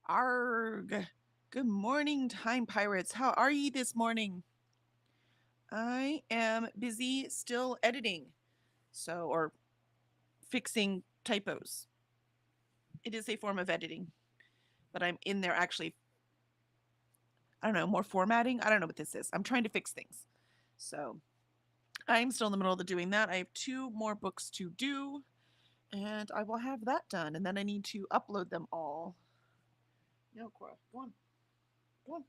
Arg. Good morning, Time Pirates. How are ye this morning? I am busy still editing, or fixing typos. It is a form of editing, but I'm in there actually, I don't know, more formatting. I don't know what this is. I'm trying to fix things. So I'm still in the middle of doing that. I have two more books to do, and I will have that done. And then I need to upload them all. No, Cora, go on. Go on.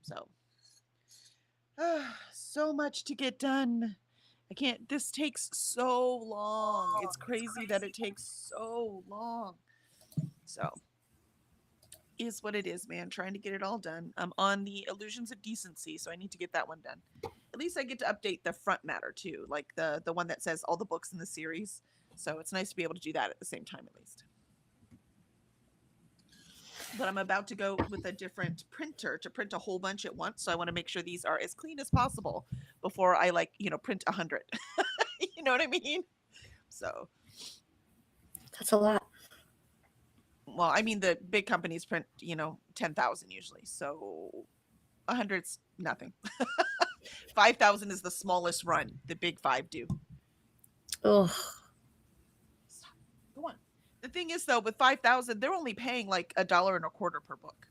So so much to get done. I can't, this takes so long. It's crazy that it takes so long. So, is what it is, man. Trying to get it all done. I'm on the Illusions of Decency, so I need to get that one done. At least I get to update the front matter too, like the one that says all the books in the series. So it's nice to be able to do that at the same time, at least. But I'm about to go with a different printer to print a whole bunch at once. So I want to make sure these are as clean as possible before I print 100. You know what I mean? So, That's a lot. well, I mean the big companies print, 10,000 usually. So 100's nothing. 5,000 is the smallest run. The big 5 do. Oh, Stop. Go on. The thing is though, with 5,000, they're only paying like $1.25 per book.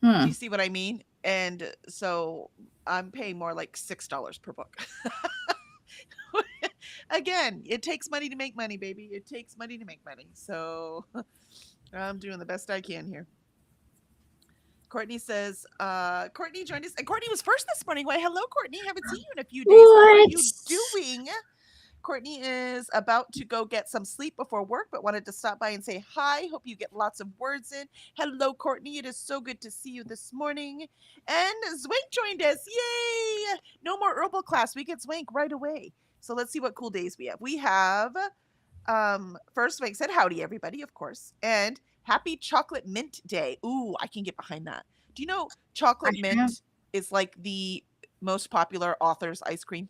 Do hmm. you see what I mean? And so I'm paying more like $6 per book. Again, it takes money to make money, baby. It takes money to make money. So I'm doing the best I can here. Courtney says, Courtney joined us. And Courtney was first this morning. Why, hello, Courtney. Haven't seen you in a few days. How are What? you doing? Courtney is about to go get some sleep before work, but wanted to stop by and say hi. Hope you get lots of words in. Hello, Courtney. It is so good to see you this morning. And Zwank joined us. Yay! No more herbal class. We get Zwank right away. So let's see what cool days we have. We have first Zwank said howdy, everybody, of course. And happy chocolate mint day. Ooh, I can get behind that. Do you know I chocolate have. mint is like the most popular author's ice cream?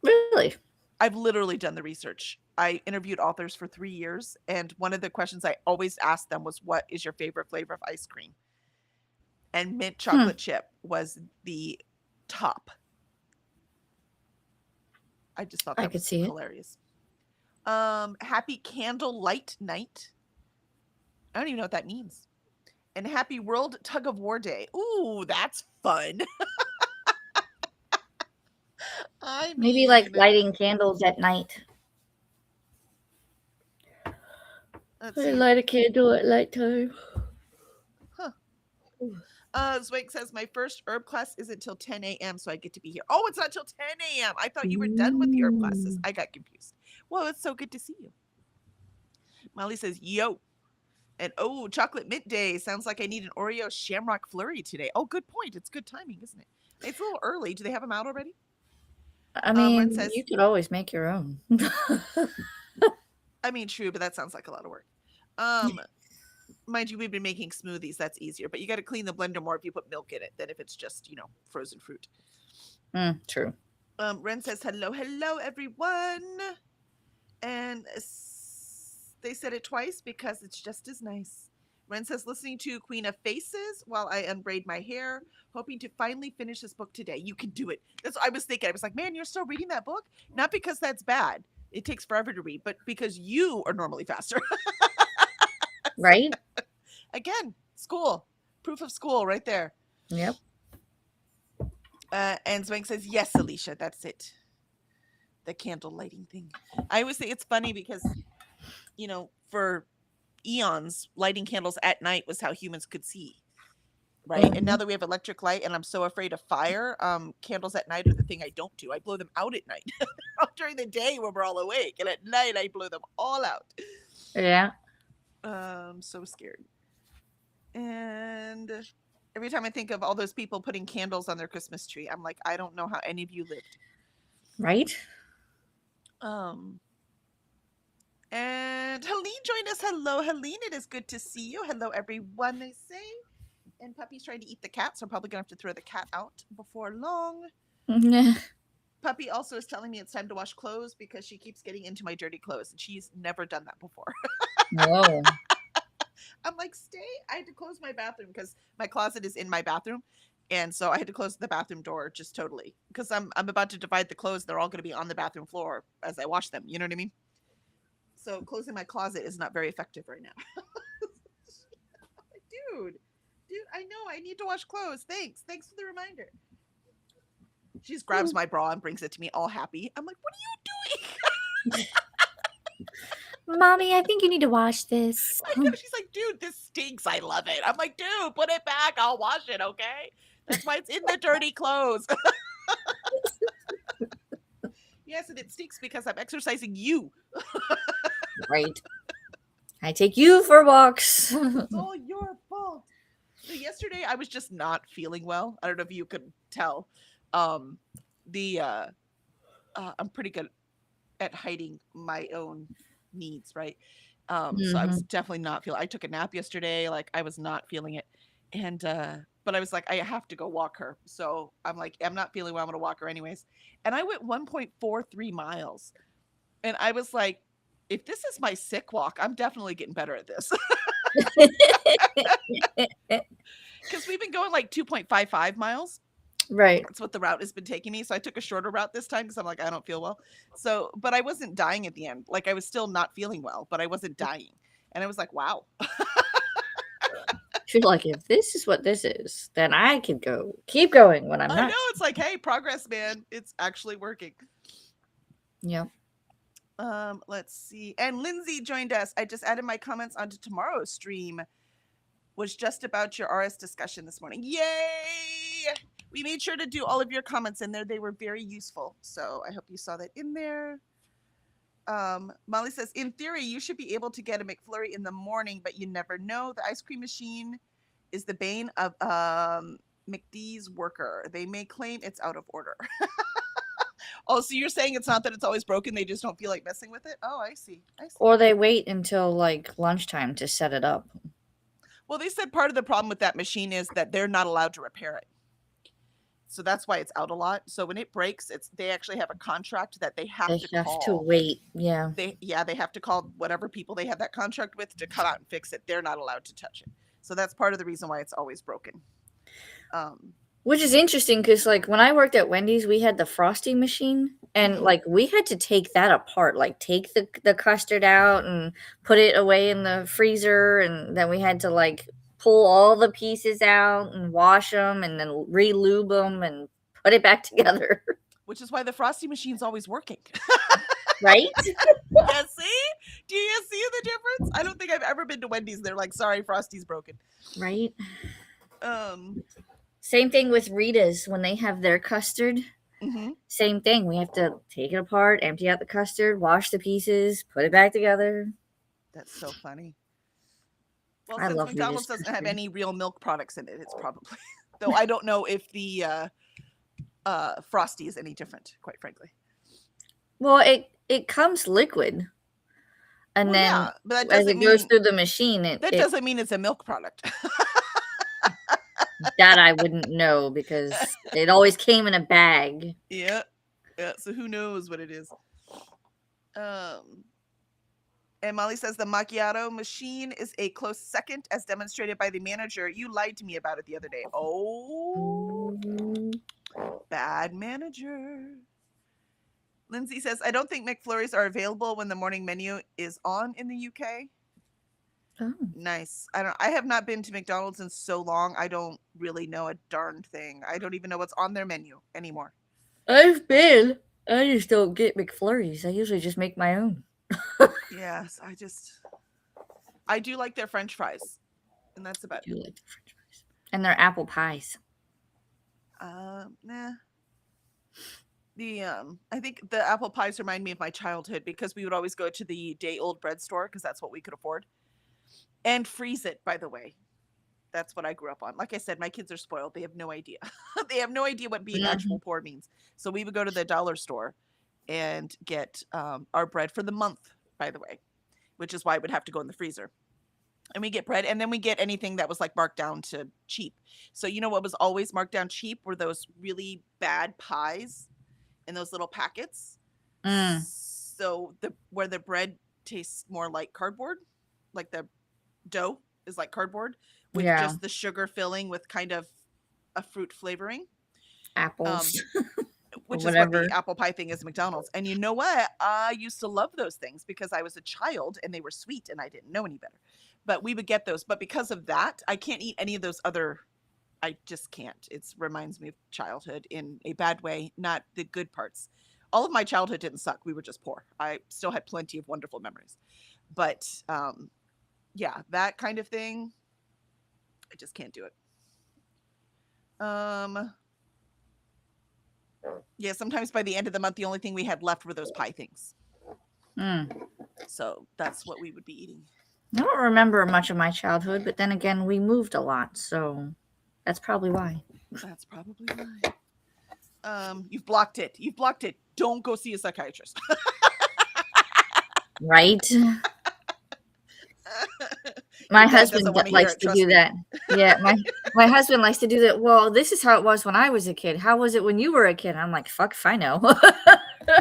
Really? I've literally done the research. I interviewed authors for 3 years, and one of the questions I always asked them was, "What is your favorite flavor of ice cream?" And mint Hmm. chocolate chip was the top. I just thought I that could was see it. hilarious. Happy Candlelight Night. I don't even know what that means. And happy World Tug of War Day. Ooh, that's fun. I Maybe like mean, lighting candles at night. let's I see. light a candle at nighttime. Huh. Zwake says my first herb class isn't till 10 a.m., so I get to be here. Oh, it's not till 10 a.m. I thought you were done with the herb classes. Ooh. I got confused. Well, it's so good to see you. Molly says, yo. And oh, chocolate mint day. Sounds like I need an Oreo shamrock flurry today. Oh, good point. It's good timing, isn't it? It's a little early. Do they have them out already? I Ren mean, says, you could always make your own. I mean, true, but that sounds like a lot of work. Um, Mind you, we've been making smoothies. That's easier, but you got to clean the blender more if you put milk in it than if it's just, frozen fruit. True. Ren says, hello, hello, everyone. And they said it twice because it's just as nice. Ren says, listening to Queen of Faces while I unbraid my hair, hoping to finally finish this book today. You can do it. That's what I was thinking. I was like, man, you're still reading that book? Not because that's bad. It takes forever to read, but because you are normally faster. Right? Again, school. Proof of school right there. Yep. And Zwank says, yes, Alicia, that's it. The candle lighting thing. I always say it's funny because, for eons, lighting candles at night was how humans could see. Right. And now Hmm. that we have electric light and I'm so afraid of fire, candles at night are the thing I don't do. I blow them out at night. During the day when we're all awake. And at night I blow them all out. Yeah. So scared. And every time I think of all those people putting candles on their Christmas tree, I'm like, I don't know how any of you lived. Right? Um, and Helene joined us. Hello, Helene. It is good to see you. Hello, everyone, they say. And Puppy's trying to eat the cat, so I'm probably going to have to throw the cat out before long. Puppy also is telling me it's time to wash clothes because she keeps getting into my dirty clothes, and she's never done that before. Whoa. I'm like, stay. I had to close my bathroom because my closet is in my bathroom. And so I had to close the bathroom door just totally because I'm about to divide the clothes. They're all going to be on the bathroom floor as I wash them. You know what I mean? So closing my closet is not very effective right now. Dude, I know I need to wash clothes. Thanks for the reminder. She just grabs my bra and brings it to me all happy. I'm like, what are you doing? Mommy, I think you need to wash this. I know. She's like, dude, this stinks. I love it. I'm like, dude, put it back. I'll wash it, okay? That's why it's in the dirty clothes. Yes, and it stinks because I'm exercising you. Right. I take you for walks. It's all your fault. So yesterday I was just not feeling well. I don't know if you could tell. Um the I'm pretty good at hiding my own needs, right? So I was Mhm. definitely not feeling. I took a nap yesterday, like I was not feeling it. And but I was like I have to go walk her. So I'm like I'm not feeling well, I'm going to walk her anyways. And I went 1.43 miles. And I was like if this is my sick walk, I'm definitely getting better at this. Cuz we've been going like 2.55 miles. Right. That's what the route has been taking me. So I took a shorter route this time because I'm like, I don't feel well. So, but I wasn't dying at the end. Like I was still not feeling well, but I wasn't dying. And I was like, wow. She's like, if this is what this is, then I can keep going when I'm I know not. it's like, hey, progress, man. It's actually working. Yep. Let's see. And Lindsay joined us. I just added my comments onto tomorrow's stream. Was just about your RS discussion this morning. Yay! We made sure to do all of your comments in there. They were very useful. So I hope you saw that in there. Molly says, in theory, you should be able to get a McFlurry in the morning, but you never know. The ice cream machine is the bane of McD's worker. They may claim it's out of order. Oh, so you're saying it's not that it's always broken, they just don't feel like messing with it? Oh, I see. I see. Or they wait until like lunchtime to set it up. Well, they said part of the problem with that machine is that they're not allowed to repair it. So that's why it's out a lot. So when it breaks, they actually have a contract that they have They to have to call. wait. Yeah. They have to call whatever people they have that contract with to come out and fix it. They're not allowed to touch it. So that's part of the reason why it's always broken. Which is interesting because, like, when I worked at Wendy's, we had the frosty machine, and Mhm. like we had to take that apart, like take the custard out and put it away in the freezer, and then we had to like pull all the pieces out and wash them, and then re-lube them and put it back together. Which is why the frosty machine's always working. Right? Yeah, see? Do you see the difference? I don't think I've ever been to Wendy's. They're like, sorry, Frosty's broken. Right. Um, Same thing with Rita's when they have their custard. mhm. Same thing. We have to take it apart, empty out the custard, wash the pieces, put it back together. That's so funny. Well, I since love Rita's McDonald's doesn't have custard. any real milk products in it, it's probably though I don't know if the Frosty is any different, quite frankly. Well, it comes liquid, and Well, then yeah, but as it goes through the machine, that it doesn't mean it's a milk product. that I wouldn't know because it always came in a bag. Yeah. Yeah, so who knows what it is. And Molly says the macchiato machine is a close second, as demonstrated by the manager. You lied to me about it the other day. Oh, bad manager. Lindsay says, I don't think McFlurries are available when the morning menu is on in the UK. Oh. Nice. I have not been to McDonald's in so long. I don't really know a darned thing. I don't even know what's on their menu anymore. I've been. I just don't get McFlurries. I usually just make my own. Yes, I do like their French fries, and that's about I do it. like the French fries. And their apple pies. Nah. I think the apple pies remind me of my childhood because we would always go to the day old bread store because that's what we could afford. And freeze it, by the way. That's what I grew up on. Like I said, my kids are spoiled. They have no idea. They have no idea what being actual Mhm. poor means. So we would go to the dollar store and get our bread for the month, by the way, which is why it would have to go in the freezer. And we get bread, and then we get anything that was like marked down to cheap. So you know what was always marked down cheap were those really bad pies in those little packets. Mm. So where the bread tastes more like cardboard, like the dough. is like cardboard with Yeah. just the sugar filling with kind of a fruit flavoring. Apples or Which is what the whatever. apple pie thing is at McDonald's. And you know what? I used to love those things because I was a child and they were sweet and I didn't know any better. But we would get those. But because of that, I can't eat any of those other. I just can't. It reminds me of childhood in a bad way, not the good parts. All of my childhood didn't suck. We were just poor. I still had plenty of wonderful memories. But yeah, that kind of thing, I just can't do it. Yeah, sometimes by the end of the month, the only thing we had left were those pie things. So that's what we would be eating. I don't remember much of my childhood, but then again, we moved a lot, so that's probably why. That's probably why. You've blocked it. You've blocked it. Don't go see a psychiatrist. Right? My husband likes to do that. Yeah, my husband likes to do that. Well, this is how it was when I was a kid. How was it when you were a kid? I'm like, fuck if I know.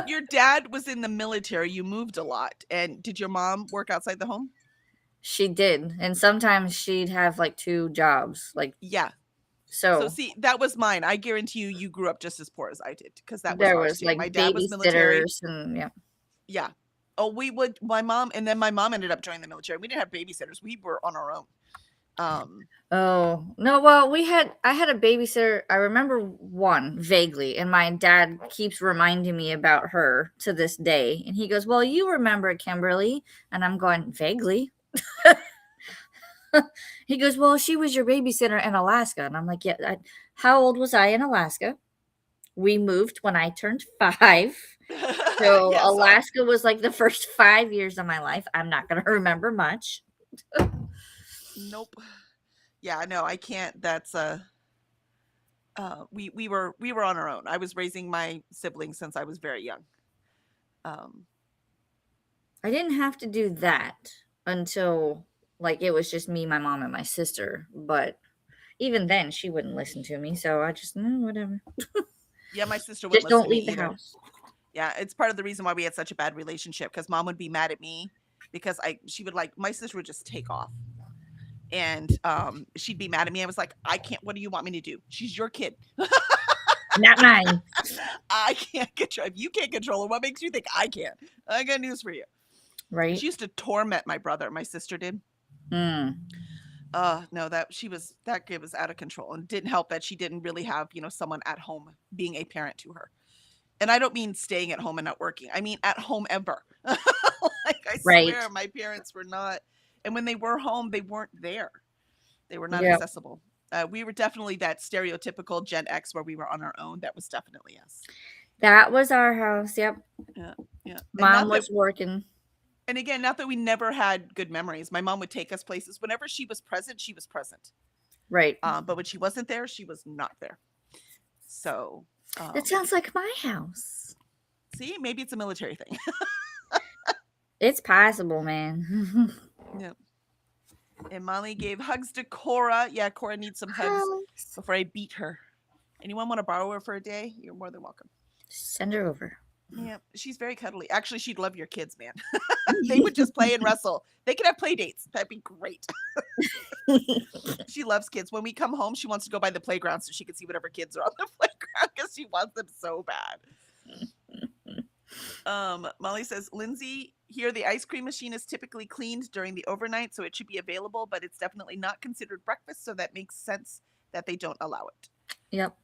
Your dad was in the military. You moved a lot. And did your mom work outside the home? She did. And sometimes she'd have like 2 jobs. Like, yeah. So see, that was mine. I guarantee you grew up just as poor as I did because that was there ours was too. like My dad was military. babysitters and yeah. Yeah. Oh, we would. My mom ended up joining the military. We didn't have babysitters. We were on our own. Oh no, well, I had a babysitter. I remember one vaguely, and my dad keeps reminding me about her to this day. And he goes, "Well, you remember Kimberly?" And I'm going, "Vaguely." He goes, "Well, she was your babysitter in Alaska." And I'm like, "Yeah, how old was I in Alaska? We moved when I turned 5." So Yes, Alaska was like the first 5 years of my life. I'm not going to remember much. Nope. Yeah, no, I can't. That's we were on our own. I was raising my siblings since I was very young. I didn't have to do that until like it was just me, my mom, and my sister. But even then, she wouldn't listen to me. So I just whatever. Yeah, my sister wouldn't just don't listen to me leave the either. house. Yeah, it's part of the reason why we had such a bad relationship because mom would be mad at me because she would my sister would just take off. And she'd be mad at me. I was like, I can't. What do you want me to do? She's your kid. Not mine. I can't control. If you can't control her, what makes you think I can? I got news for you. Right. She used to torment my brother. My sister did. No, that kid was out of control, and didn't help that she didn't really have someone at home being a parent to her. And I don't mean staying at home and not working. I mean at home ever. I swear my parents were not. And when they were home, they weren't there. They were not accessible. We were definitely that stereotypical Gen X where we were on our own. That was definitely us. That was our house. Yep. Yeah. Mom was working. And again, not that we never had good memories. My mom would take us places. Whenever she was present, she was present. Right. But when she wasn't there, she was not there. So. That sounds like my house. See, maybe it's a military thing. It's possible, man. Yeah. And Molly gave hugs to Cora. Yeah, Cora needs some hugs before I beat her. Anyone want to borrow her for a day? You're more than welcome. Send her over. Yeah, she's very cuddly. Actually, she'd love your kids, man. They would just play and wrestle. They could have play dates. That'd be great. She loves kids. When we come home, she wants to go by the playground so she can see whatever kids are on the playground because she wants them so bad. Molly says, Lindsay, here the ice cream machine is typically cleaned during the overnight, so it should be available, but it's definitely not considered breakfast, so that makes sense that they don't allow it. Yep.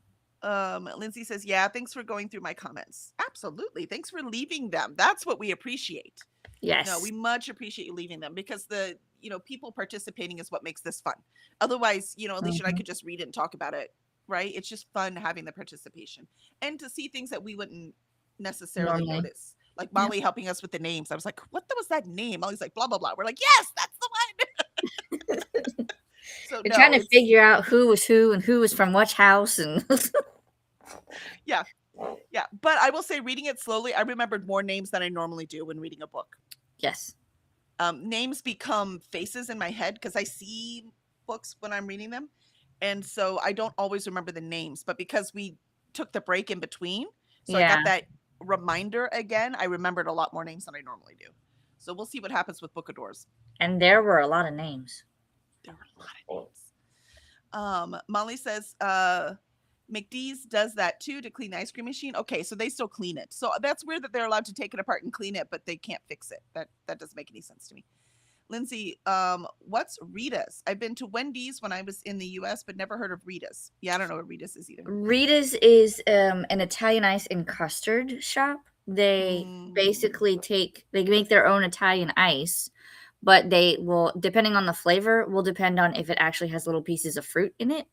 Lindsay says, yeah, thanks for going through my comments. Absolutely. Thanks for leaving them. That's what we appreciate. Yes. No, we much appreciate you leaving them because the people participating is what makes this fun. Otherwise, Alicia and I could just read it and talk about it, right? It's just fun having the participation and to see things that we wouldn't necessarily notice. Like Molly helping us with the names. I was like, what was that name? Molly's like, blah, blah, blah. We're like, yes, that's the one. So they're trying to figure out who was who and who was from which house. And yeah. But I will say reading it slowly, I remembered more names than I normally do when reading a book. Yes. Names become faces in my head because I see books when I'm reading them. And so I don't always remember the names, but because we took the break in between, so I got that reminder again, I remembered a lot more names than I normally do. So we'll see what happens with Book of Doors. And there were a lot of names. There were a lot of names. Molly says McDee's does that too to clean the ice cream machine. Okay, so they still clean it. So that's weird that they're allowed to take it apart and clean it, but they can't fix it. That doesn't make any sense to me. Lindsay, what's Rita's? I've been to Wendy's when I was in the US, but never heard of Rita's. Yeah, I don't know what Rita's is either. Rita's is an Italian ice and custard shop. They basically they make their own Italian ice, but they will, depending on the flavor, will depend on if it actually has little pieces of fruit in it.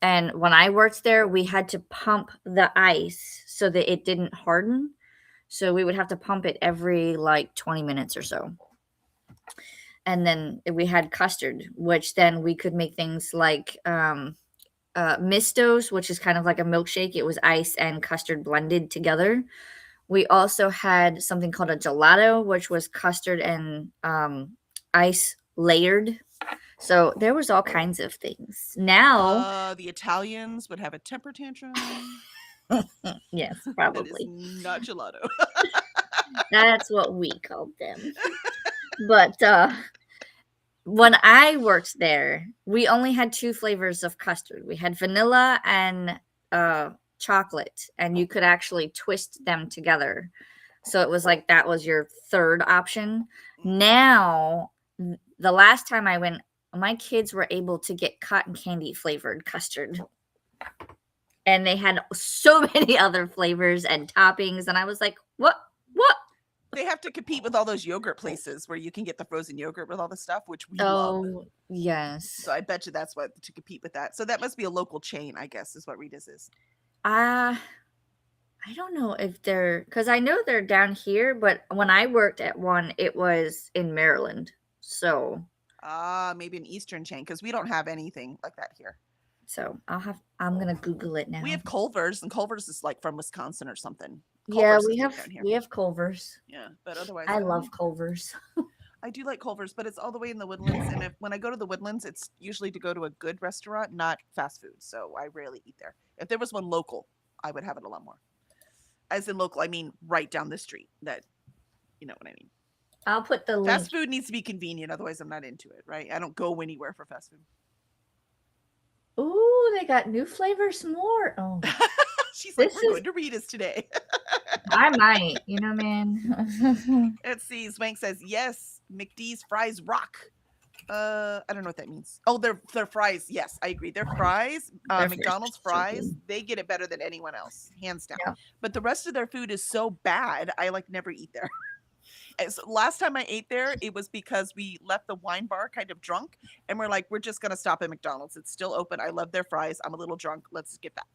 And when I worked there, we had to pump the ice so that it didn't harden. So we would have to pump it every like 20 minutes or so. And then we had custard, which then we could make things like Mistos, which is kind of like a milkshake. It was ice and custard blended together. We also had something called a gelato, which was custard and ice layered. So there was all kinds of things. Now the Italians would have a temper tantrum. Yes, probably. That is not gelato. That's what we called them. But when I worked there, we only had 2 flavors of custard. We had vanilla and chocolate, and you could actually twist them together. So it was like that was your third option. Now, the last time I went, my kids were able to get cotton candy flavored custard. And they had so many other flavors and toppings. And I was like, what? They have to compete with all those yogurt places where you can get the frozen yogurt with all the stuff, which we love. Oh, yes. So I bet you that's what to compete with that. So that must be a local chain, I guess, is what Rita's is. I don't know if they're, because I know they're down here, but when I worked at one, it was in Maryland. So maybe an Eastern chain, because we don't have anything like that here. So I'm gonna Google it now. We have Culver's, and Culver's is like from Wisconsin or something. Yeah, Culver's we have Culver's. Yeah, but otherwise I love Culver's. I do like Culver's, but it's all the way in the Woodlands, and when I go to the Woodlands, it's usually to go to a good restaurant, not fast food. So I rarely eat there. If there was one local, I would have it a lot more. As in local, I mean right down the street. That, you know what I mean. I'll put the link. Fast food needs to be convenient, otherwise I'm not into it, right? I don't go anywhere for fast food. Ooh, they got new flavors more. Oh. She's like, we're going to Rita's today. I might, man. Let's see. Swank says, yes, McDee's fries rock. I don't know what that means. Oh, their fries. Yes, I agree. Their fries, McDonald's fries, they get it better than anyone else, hands down. Yeah. But the rest of their food is so bad, I never eat there. So last time I ate there, it was because we left the wine bar kind of drunk, and we're like, we're just gonna stop at McDonald's. It's still open. I love their fries. I'm a little drunk. Let's get that.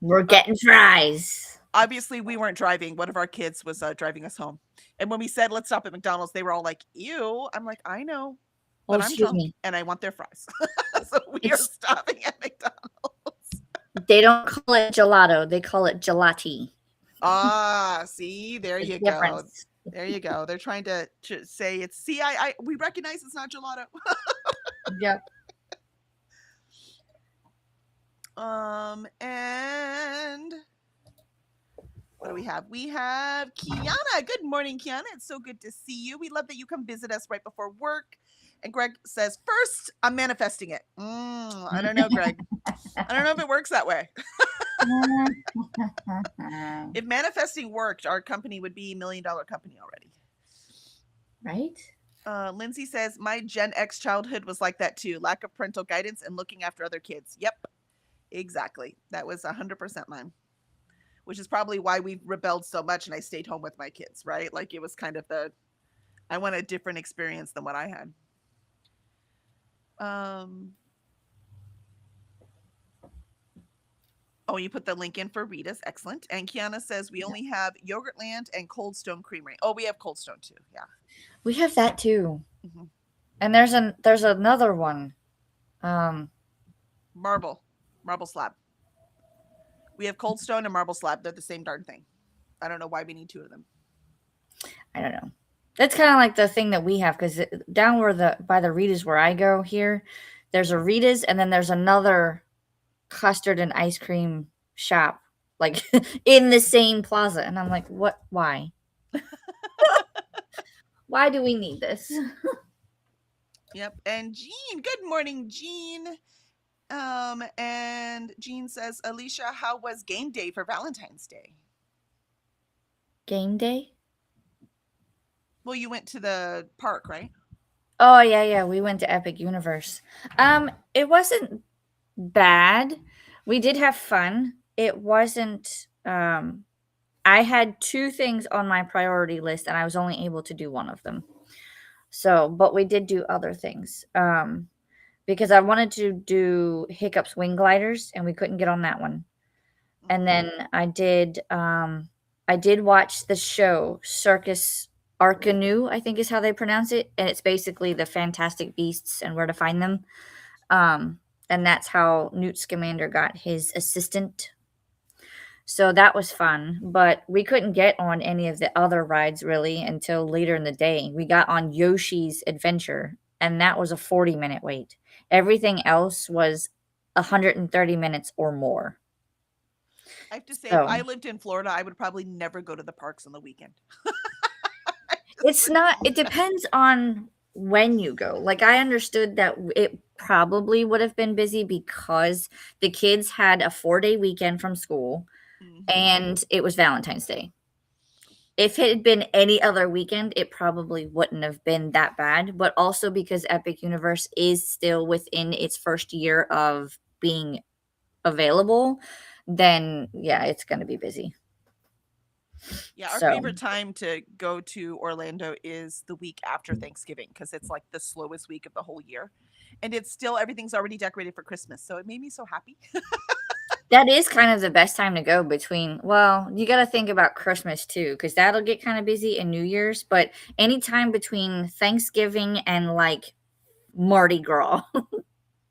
We're getting fries. Obviously, we weren't driving. One of our kids was driving us home, and when we said let's stop at McDonald's, they were all like, "Ew!" I'm like, "I know, but I'm drunk and I want their fries." So we are stopping at McDonald's. They don't call it gelato; they call it gelati. Ah, see, there you go. There you go. They're trying to say it's. See, we recognize it's not gelato. Yep. And what do we have? We have Kiana. Good morning, Kiana. It's so good to see you. We love that you come visit us right before work. And Greg says, first, I'm manifesting it. I don't know, Greg. I don't know if it works that way. If manifesting worked, our company would be $1 million company already. Right? Lindsay says, my Gen X childhood was like that too. Lack of parental guidance and looking after other kids. Yep, exactly. That was 100% mine, which is probably why we rebelled so much and I stayed home with my kids, right? Like it was kind of I want a different experience than what I had. Oh, you put the link in for Rita's. Excellent. And Kiana says we only have Yogurtland and Cold Stone Creamery. Oh, we have Cold Stone too. Yeah. We have that too. Mm-hmm. And there's another one. Marble Slab. We have Cold Stone and Marble Slab. They're the same darn thing. I don't know why we need 2 of them. I don't know. That's kind of like the thing that we have, because down by the Rita's where I go here, there's a Rita's and then there's another custard and ice cream shop like in the same plaza. And I'm like, what? Why? Why do we need this? Yep. And Jean, good morning, Jean. And Jean says, Alicia, how was game day for Valentine's Day? Game day? Well, you went to the park, right? Oh yeah, we went to Epic Universe. It wasn't bad. We did have fun. It wasn't I had 2 things on my priority list and I was only able to do one of them. So, but we did do other things. Because I wanted to do Hiccup's Wing Gliders and we couldn't get on that one. And then I did watch the show Circus Arcanu, I think is how they pronounce it, and it's basically the Fantastic Beasts and where to find them. And that's how Newt Scamander got his assistant. So that was fun, but we couldn't get on any of the other rides really until later in the day. We got on Yoshi's Adventure, and that was a 40-minute wait. Everything else was 130 minutes or more. I have to say, if So I lived in Florida, I would probably never go to the parks on the weekend. it's not, it depends on when you go. Like, I understood that it probably would have been busy because the kids had a 4-day weekend from school Mhm. and it was Valentine's Day. If it had been any other weekend, it probably wouldn't have been that bad, but also because Epic Universe is still within its first year of being available, then yeah, it's gonna be busy. Yeah, our So favorite time to go to Orlando is the week after Thanksgiving because it's like the slowest week of the whole year. And it's still everything's already decorated for Christmas. So it made me so happy. that is kind of the best time to go between, well, you gotta think about Christmas too, because that'll get kind of busy and New Year's, but anytime between Thanksgiving and like Mardi Gras,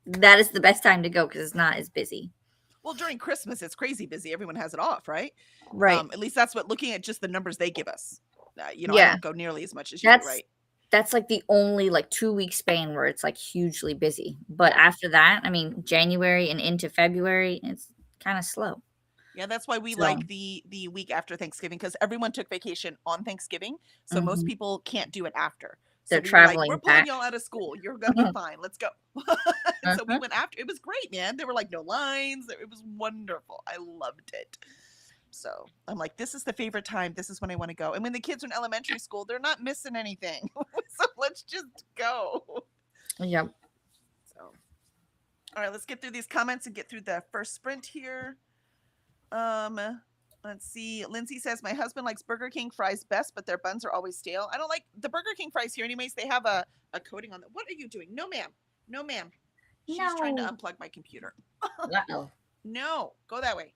that is the best time to go because it's not as busy. Well, during Christmas, it's crazy busy. Everyone has it off, right? Right. At least that's what looking at just the numbers they give us. I Yeah. don't go nearly as much as you do, That's right? that's like the only like 2-week span where it's like hugely busy. But Yeah. after that, I mean, January and into February, it's kind of slow. Yeah, that's why we So, like the week after Thanksgiving because everyone took vacation on Thanksgiving, so most mhm, people can't do it after. So they're we were like, "We're traveling pulling back. y'all out of school. You're gonna be fine. Let's go." And so we Uh-huh. went after. It was great, man. There were like no lines. It was wonderful. I loved it. So I'm like, this is the favorite time. This is when I want to go. And when the kids are in elementary school, they're not missing anything. So let's just go. Yep. So, all right, let's get through these comments and get through the first sprint here. Um, let's see. Lindsay says my husband likes Burger King fries best, but their buns are always stale. I don't like the Burger King fries here, anyways. They have a coating on them. What are you doing? No, ma'am. No, ma'am. She's trying to No. unplug my computer. Uh-oh. No, go that way.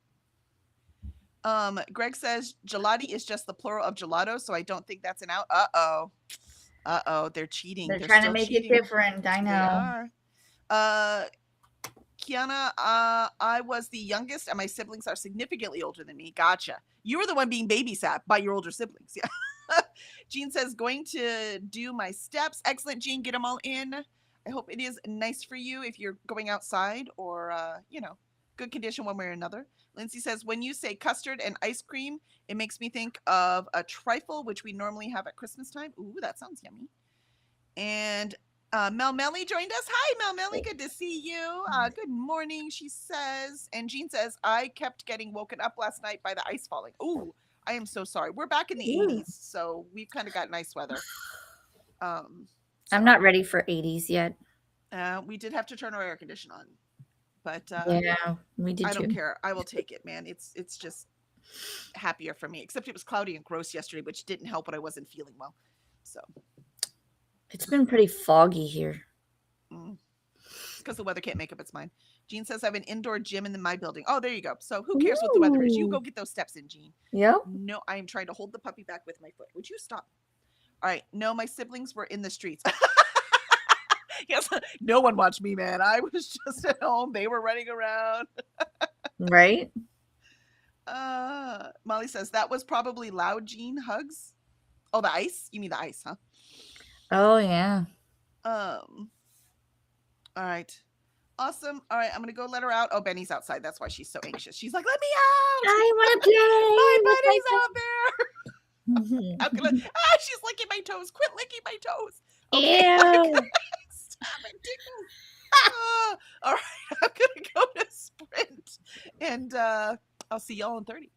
Greg says gelati is just the plural of gelato, so I don't think that's an out. Uh-oh. Uh-oh, they're cheating. They're They're trying to still make it cheating. different. I They know. are. Kiana, I was the youngest, and my siblings are significantly older than me. Gotcha. You were the one being babysat by your older siblings. Yeah. Jean says, going to do my steps. Excellent, Jean. Get them all in. I hope it is nice for you if you're going outside or, good condition one way or another. Lindsay says, when you say custard and ice cream, it makes me think of a trifle, which we normally have at Christmas time. Ooh, that sounds yummy. And Mel Melly joined us. Hi, Mel Melly. Good to see you. Good morning, she says. And Jean says, I kept getting woken up last night by the ice falling. Ooh, I am so sorry. We're back in the Ooh. 80s, so we've kind of got nice weather. I'm So, not ready for 80s yet. we did have to turn our air condition on, but Yeah, we did I don't too. care. I will take it, man. It's just happier for me. Except it was cloudy and gross yesterday, which didn't help when I wasn't feeling well. So It's been pretty foggy here. because the weather can't make up its mind. Jean says I have an indoor gym in my building. Oh, there you go. So who cares what the weather is? You go get those steps in, Jean. Yep. No, I am trying to hold the puppy back with my foot. Would you stop? All right. No, my siblings were in the streets. Yes, no one watched me, man. I was just at home. They were running around. Right? Molly says that was probably loud, Jean. Hugs. Oh, the ice? You mean the ice, huh? Oh, yeah. All right. Awesome. All right, I'm gonna go let her out. Oh, Benny's outside. That's why she's so anxious. She's like, "Let me out! I want to My play. buddy's out there." I'm gonna. She's licking my toes. Quit licking my toes. Okay. Ew. Ridiculous. All right, I'm gonna go to sprint, and I'll see y'all in 30.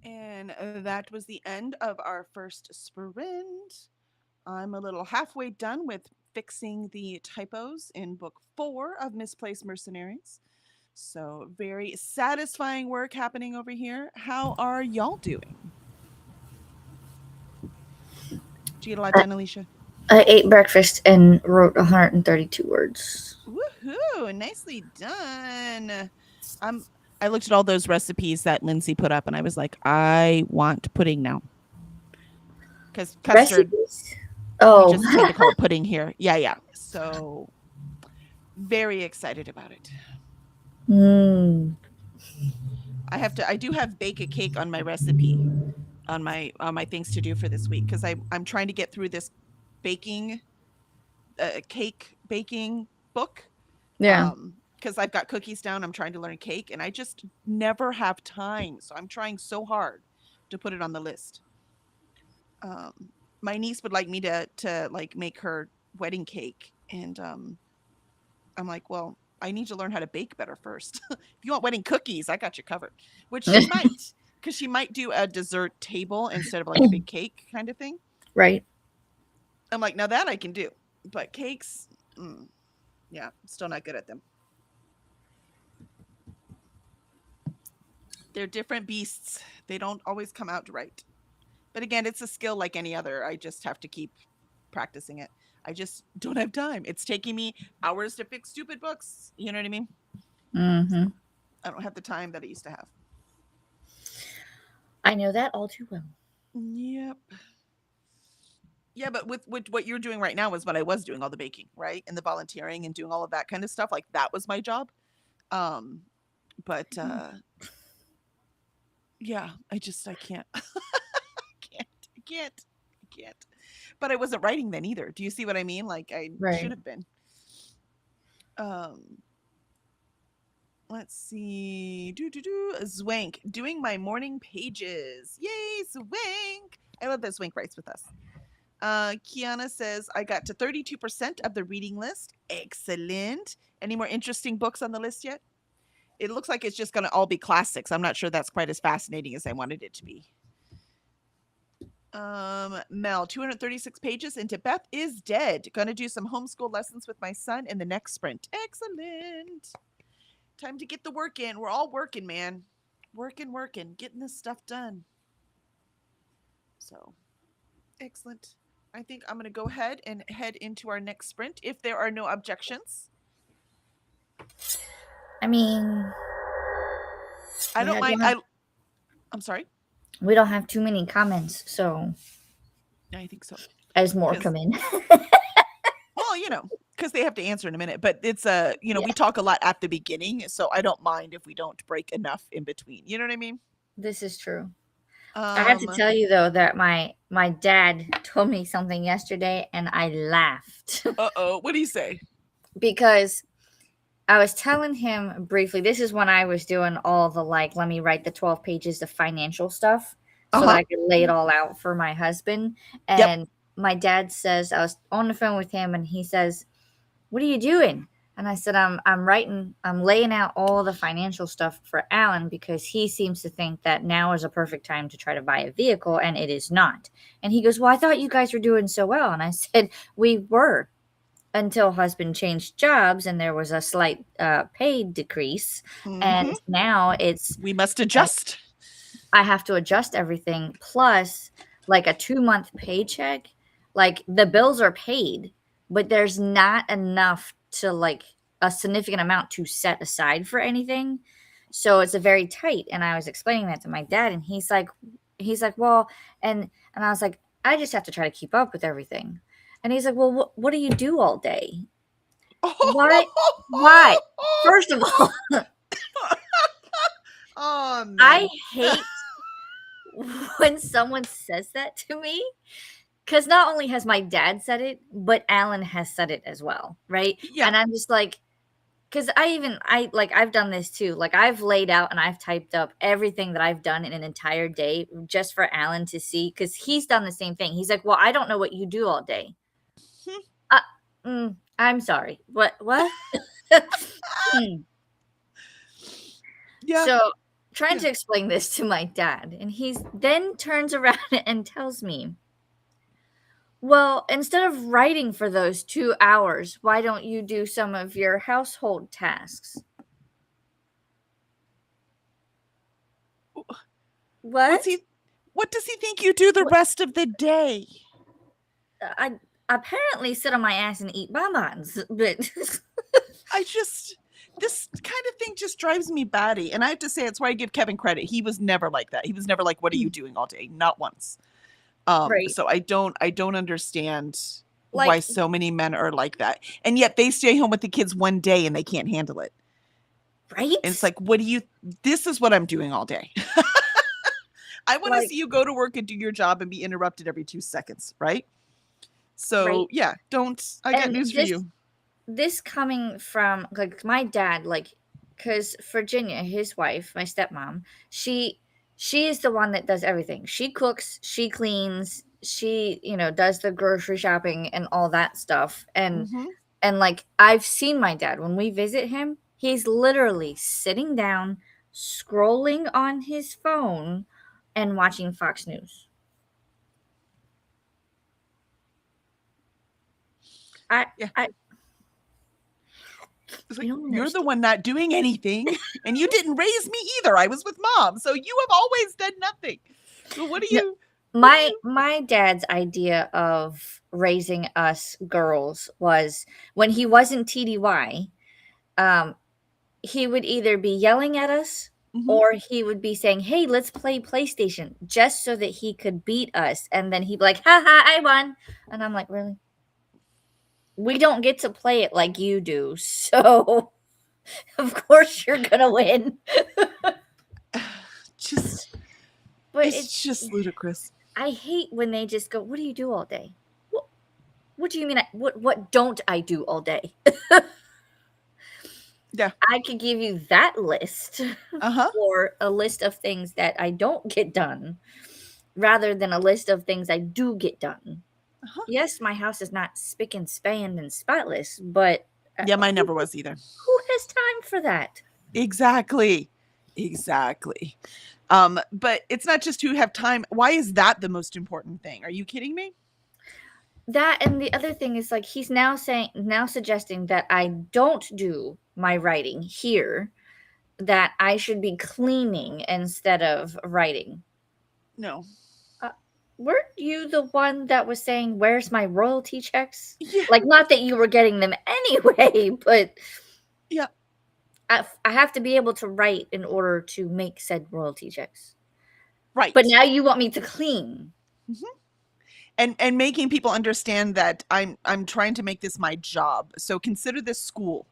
And that was the end of our first sprint. I'm a little halfway done with fixing the typos in book 4 of Misplaced Mercenaries. So, very satisfying work happening over here. How are y'all doing? Did you get a lot I, done, Alicia? I ate breakfast and wrote 132 words. Woohoo! Nicely done. I'm. I looked at all those recipes that Lindsay put up, and I was like, I want pudding now because custard. Recipes? We Oh, just tend to call it pudding here. Yeah, yeah. So very excited about it. mm, I do have bake a cake on my recipe on my things to do for this week because I'm trying to get through this baking cake baking book. yeah. Because I've got cookies down, I'm trying to learn cake, and I just never have time. So I'm trying so hard to put it on the list. Um, my niece would like me to like make her wedding cake, and I'm like, well, I need to learn how to bake better first. If you want wedding cookies, I got you covered. Which she might, because she might do a dessert table instead of like a big cake kind of thing. Right. I'm like, now that I can do, but cakes, yeah, still not good at them. They're different beasts. They don't always come out right. But again, it's a skill like any other. I just have to keep practicing it. I just don't have time. It's taking me hours to fix stupid books. You know what I mean? So Mm-hmm. I don't have the time that I used to have. I know that all too well. Yep. Yeah, but with what you're doing right now is what I was doing, all the baking, right? And the volunteering and doing all of that kind of stuff. Like that was my job. Um, but yeah, I can't. I can't. I can't. I can't. But I wasn't writing then either. Do you see what I mean? Like I should Right. have been. Um, let's see. Zwank doing my morning pages. Yay, Zwank! I love that Zwank writes with us. Kiana says, I got to 32% of the reading list. Excellent. Any more interesting books on the list yet? It looks like it's just going to all be classics. I'm not sure that's quite as fascinating as I wanted it to be. Mel, 236 pages into Beth is Dead. Gonna do some homeschool lessons with my son in the next sprint. Excellent. Time to get the work in. We're all working, man. Working, getting this stuff done. So, excellent. I think I'm going to go ahead and head into our next sprint if there are no objections. I mean, I we don't mind. I'm sorry. we don't have too many comments, so I think so. as more 'Cause- come in. Well, because they have to answer in a minute. But it's Yeah. we talk a lot at the beginning, so I don't mind if we don't break enough in between. You know what I mean? This is true. I have to tell you though that my dad told me something yesterday and I laughed Uh-oh. What do you say? because I was telling him briefly, this is when I was doing all the like, let me write the 12 pages of financial stuff so that I could lay it all out for my husband. Yep. And my dad says, I was on the phone with him and he says, what are you doing? And I said, I'm laying out all the financial stuff for Alan because he seems to think that now is a perfect time to try to buy a vehicle, and it is not. And he goes, well, I thought you guys were doing so well. And I said, we were until husband changed jobs and there was a slight pay decrease. Mhm. And now it's, We must adjust. I have to adjust everything. Plus, like a 2-month paycheck, like the bills are paid, but there's not enough to like a significant amount to set aside for anything. So it's a very tight. And I was explaining that to my dad, and he's like, well, and I was like, I just have to try to keep up with everything. And he's like, well, what do you do all day? Why? First of all, Oh, man. I hate when someone says that to me, because not only has my dad said it, but Alan has said it as well, right? Yeah. And I'm just like, because I've done this too. Like I've laid out and I've typed up everything that I've done in an entire day just for Alan to see, because he's done the same thing. He's like, well, I don't know what you do all day. I'm sorry. What? Yeah. So trying Yeah. to explain this to my dad, and he then turns around and tells me, well, instead of writing for those 2 hours, why don't you do some of your household tasks? What's What? he what does he think you do the What? rest of the day? I apparently sit on my ass and eat bonbons, but I just this kind of thing just drives me batty. And I have to say it's why I give Kevin credit. He was never like that. He was never like, "What are you doing all day?" Not once. right, So I don't understand why like, so many men are like that. And yet they stay home with the kids one day and they can't handle it. And it's right, like, what do you this is what I'm doing all day. I want to like, see you go to work and do your job and be interrupted every 2 seconds, right? So, right, yeah, don't I got and news for you. this coming from like my dad, like, because Virginia, his wife, my stepmom, she she is the one that does everything. She cooks, she cleans, she does the grocery shopping and all that stuff, Mhm. and like I've seen my dad when we visit him, he's literally sitting down, scrolling on his phone, and watching Fox News. I Yeah. I It's I like, don't "You're the understand. one not doing anything, and you didn't raise me either. I was with mom, so you have always done nothing. So what do My you" my dad's idea of raising us girls was when he wasn't TDY, um, he would either be yelling at us Mhm. or he would be saying, "Hey, let's play PlayStation," just so that he could beat us, and then he'd be like, "Ha ha, I won." And I'm like, "Really? We don't get to play it like you do, so of course you're gonna win." Just But it's just ludicrous. I hate when they just go, "What do you do all day?" What do you mean? What don't I do all day? Yeah. I could give you that list Uh-huh. or a list of things that I don't get done rather than a list of things I do get done. Uh-huh. Yes, my house is not spick and span and spotless, but Yeah, mine never was either. who has time for that? Exactly. Exactly. But it's not just who have time. Why is that the most important thing? Are you kidding me? That and the other thing is like he's now suggesting that I don't do my writing here, that I should be cleaning instead of writing. No. Uh, weren't you the one that was saying, "Where's my royalty checks?" Yeah. Like, not that you were getting them anyway, but Yeah. I have to be able to write in order to make said royalty checks. But Right. now you want me to clean. Mhm. And making people understand that I'm trying to make this my job. So consider this school,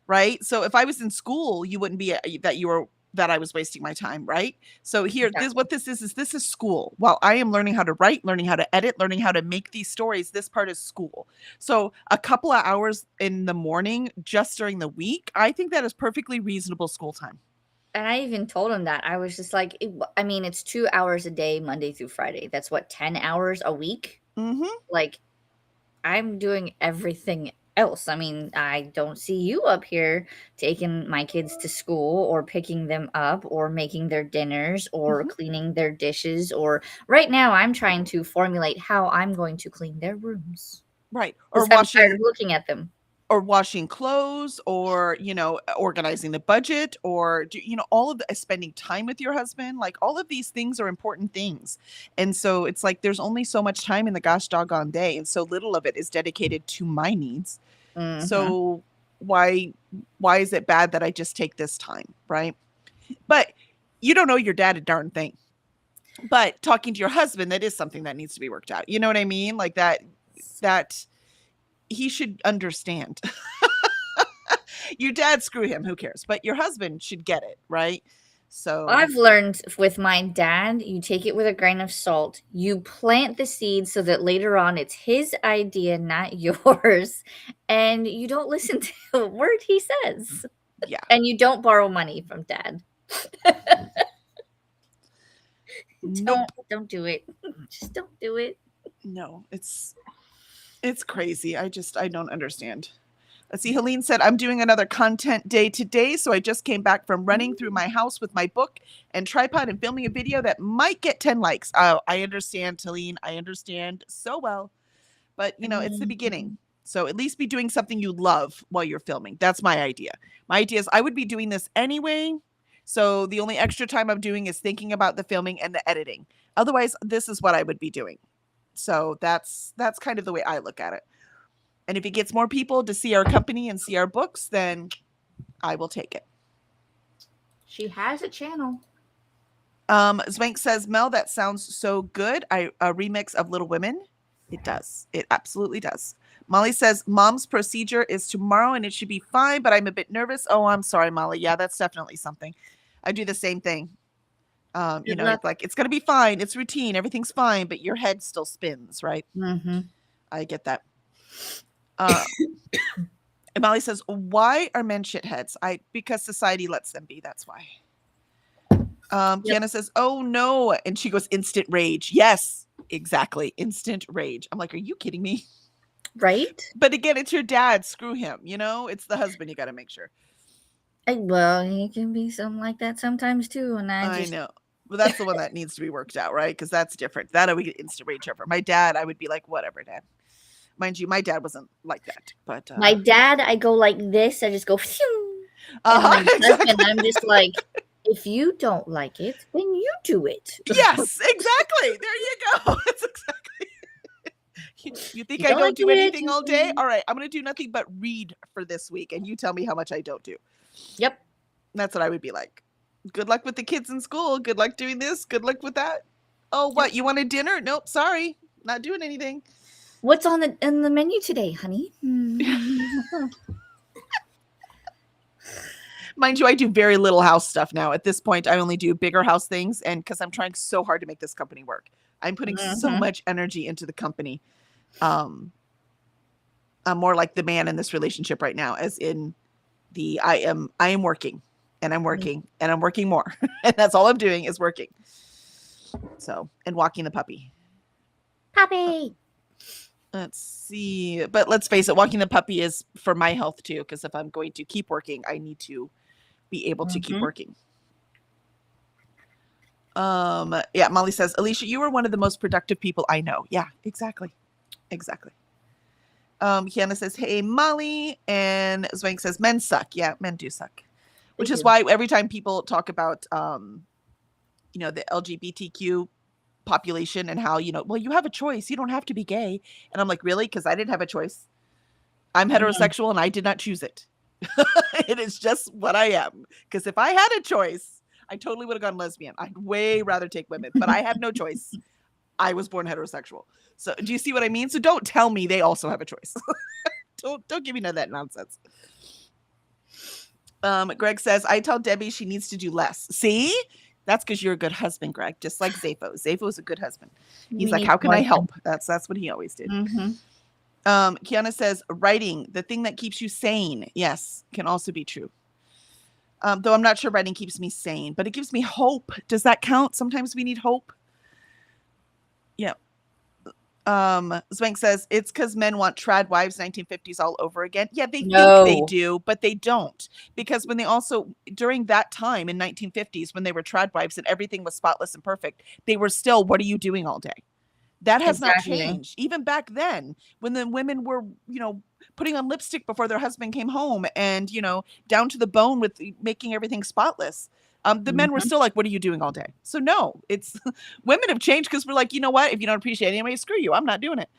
right? So if I was in school, you wouldn't be that you were that I was wasting my time, right? So here, this Exactly. what this is school. While I am learning how to write, learning how to edit, learning how to make these stories, this part is school. So a couple of hours in the morning, just during the week, I think that is perfectly reasonable school time. And I even told him that. I was just like, I mean, it's 2 hours a day, Monday through Friday. That's what, 10 hours a week? Hmm. Like, I'm doing everything else. I mean, I don't see you up here taking my kids to school or picking them up or making their dinners or Hmm. cleaning their dishes, or right now I'm trying to formulate how I'm going to clean their rooms Right. because I'm tired of looking at them. Or washing clothes or, organizing the budget or all of the spending time with your husband, like all of these things are important things. And so it's like there's only so much time in the gosh doggone day and so little of it is dedicated to my needs. Mhm. So why why is it bad that I just take this time, right? But you don't know your dad a darn thing. But talking to your husband, that is something that needs to be worked out. You know what I mean? Like that he should understand. Your dad, screw him, who cares? But your husband should get it, right? So, I've learned with my dad, you take it with a grain of salt. You plant the seed so that later on it's his idea, not yours. And you don't listen to a word he says. yeah. And you don't borrow money from dad. Don't Nope. don't do it. Just don't do it. No, it's crazy. I don't understand. Let's see. Helene said, I'm doing another content day today. So I just came back from running through my house with my book and tripod and filming a video that might get 10 likes. Oh, I understand, Helene. I understand so well. But, it's the beginning. So at least be doing something you love while you're filming. That's my idea. My idea is I would be doing this anyway. So the only extra time I'm doing is thinking about the filming and the editing. Otherwise, this is what I would be doing. So that's kind of the way I look at it. And if it gets more people to see our company and see our books, then I will take it. She has a channel. Zwank says, Mel, that sounds so good. A remix of Little Women. It does. It absolutely does. Molly says, Mom's procedure is tomorrow and it should be fine, but I'm a bit nervous. Oh, I'm sorry, Molly. Yeah, that's definitely something. I do the same thing. It's like, it's going to be fine. It's routine. Everything's fine, but your head still spins, right? Mm-hmm. I get that. And Molly says, why are men shitheads? Because society lets them be. That's why. Kiana says, oh no. And she goes, instant rage. Yes, exactly. Instant rage. I'm like, are you kidding me? Right. But again, it's your dad. Screw him. It's the husband. You got to make sure. Well, he can be something like that sometimes too. And I know. Well, that's the one that needs to be worked out, right? Because that's different. That I would get instant rage over. My dad, I would be like, whatever, Dad. Mind you, my dad wasn't like that. But my dad, I go like this. I just go. Exactly. And I'm just like, if you don't like it, then you do it. Yes, exactly. There you go. That's exactly. You think I don't do anything all day? All right, I'm going to do nothing but read for this week, and you tell me how much I don't do. Yep. That's what I would be like. Good luck with the kids in school. Good luck doing this. Good luck with that. Oh, what? You wanted dinner? Nope, sorry. Not doing anything. What's on the menu today, honey? Mind you, I do very little house stuff now. At this point, I only do bigger house things, and because I'm trying so hard to make this company work. I'm putting so much energy into the company. I'm more like the man in this relationship right now, as in I am working, and I'm working, and I'm working more. And that's all I'm doing is working. So, and walking the puppy. Puppy. Let's see. But let's face it, walking the puppy is for my health too, because if I'm going to keep working, I need to be able to keep working. Yeah, Molly says, Alicia, you are one of the most productive people I know. Yeah, exactly. Kiana says, hey, Molly. And Zwank says, men suck. Yeah, men do suck. Which is why every time people talk about, the LGBTQ population and how, well, you have a choice. You don't have to be gay. And I'm like, really? Because I didn't have a choice. I'm heterosexual and I did not choose it. It is just what I am. Because if I had a choice, I totally would have gone lesbian. I'd way rather take women, but I have no choice. I was born heterosexual. So do you see what I mean? So don't tell me they also have a choice. Don't give me none of that nonsense. Greg says, I tell Debbie she needs to do less. See? That's because you're a good husband, Greg. Just like Zafo. Zafo is a good husband. He's like, how can I help? That's what he always did. Kiana says, writing, the thing that keeps you sane. Yes, can also be true. Though I'm not sure writing keeps me sane, but it gives me hope. Does that count? Sometimes we need hope. Yeah. Zwank says, it's because men want trad wives 1950s all over again. Yeah, they think they do, but they don't. Because when they also, during that time in 1950s, when they were trad wives and everything was spotless and perfect, they were still, what are you doing all day? That has not changed. Even back then, when the women were, putting on lipstick before their husband came home and, down to the bone with making everything spotless. The men were still like, what are you doing all day? So no, it's women have changed because we're like, you know what? If you don't appreciate anybody, screw you. I'm not doing it.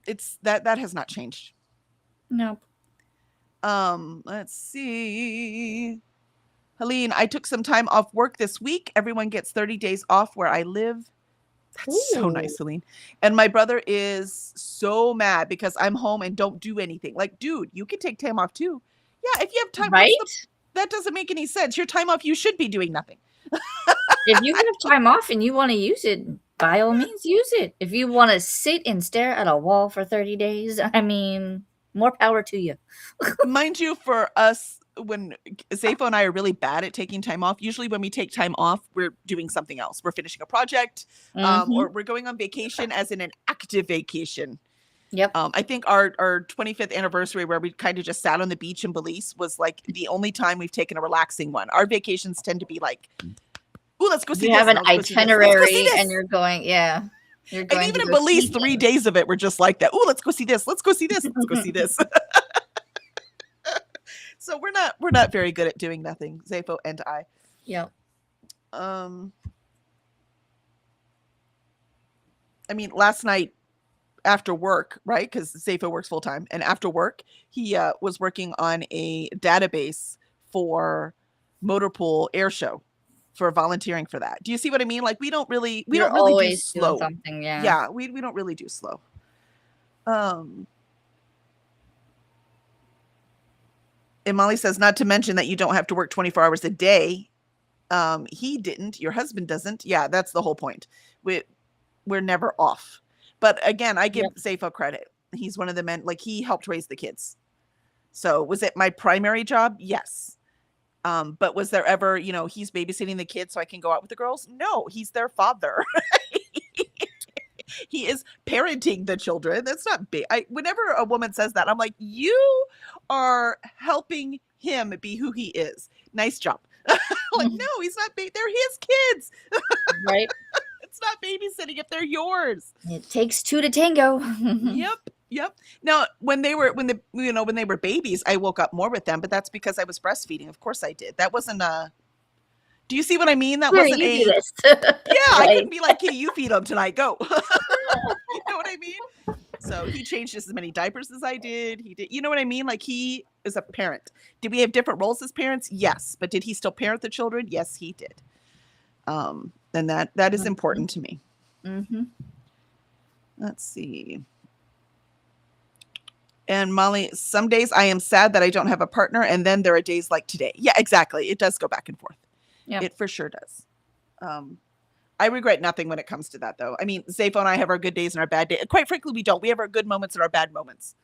It's that has not changed. Nope. Let's see. Helene, I took some time off work this week. Everyone gets 30 days off where I live. That's so nice, Helene. And my brother is so mad because I'm home and don't do anything. Like, dude, you can take time off too. Yeah, if you have time, right? That doesn't make any sense. Your time off, you should be doing nothing. If you have time off and you want to use it, by all means, use it. If you want to sit and stare at a wall for 30 days, I mean, more power to you. Mind you, for us, when Zafo and I are really bad at taking time off, usually when we take time off, we're doing something else. We're finishing a project, or we're going on vacation, as in an active vacation. Yep. I think our 25th anniversary, where we kind of just sat on the beach in Belize, was like the only time we've taken a relaxing one. Our vacations tend to be like, "Ooh, let's go see You this. have an Now let's go see this. Let's go see itinerary and this." you're going, yeah. You're And going even to in go Belize, see 3 days of it were just like that. "Ooh, let's go see this. Let's go see this. Let's go see things. this." So we're not very good at doing nothing, Zafo and I. Yep. I mean, last night after work, right? Because Zafo works full time, and after work, he was working on a database for Motor Pool Air Show, for volunteering for that. Do you see what I mean? Like we don't really You're do always doing slow. something, yeah. Yeah, we don't really do slow. And Molly says, not to mention that you don't have to work 24 hours a day. He didn't. Your husband doesn't. Yeah, that's the whole point. We're never off. But again, I give Zafo credit. He's one of the men, like he helped raise the kids. So was it my primary job? Yes. But was there ever, he's babysitting the kids so I can go out with the girls? No, he's their father. He is parenting the children. That's not big. Whenever a woman says that, I'm like, you are helping him be who he is. Nice job. Like, no, he's not. They're his kids. Right. It's not babysitting if they're yours. It takes two to tango. Yep. Now, when they were babies, I woke up more with them, but that's because I was breastfeeding. Of course I did. That wasn't do you see what I mean? That wasn't you do this. Yeah, Right. I couldn't be like, hey, you feed them tonight. Go. You know what I mean? So he changed just as many diapers as I did. He did. You know what I mean? Like he is a parent. Did we have different roles as parents? Yes. But did he still parent the children? Yes, he did. And that is important to me. Mm-hmm. Let's see. And Molly, some days I am sad that I don't have a partner, and then there are days like today. Yeah, exactly. It does go back and forth. Yep. It for sure does. I regret nothing when it comes to that, though. I mean, Zafo and I have our good days and our bad days. Quite frankly, we don't. We have our good moments and our bad moments.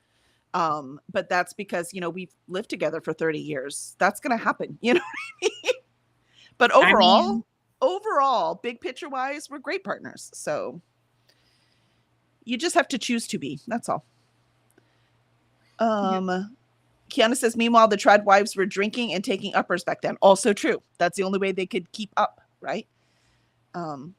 But that's because, we've lived together for 30 years. That's going to happen. You know what I mean? But overall, big picture wise, we're great partners. So you just have to choose to be. That's all. Kiana says, meanwhile, the trad wives were drinking and taking uppers back then. Also true. That's the only way they could keep up, right? And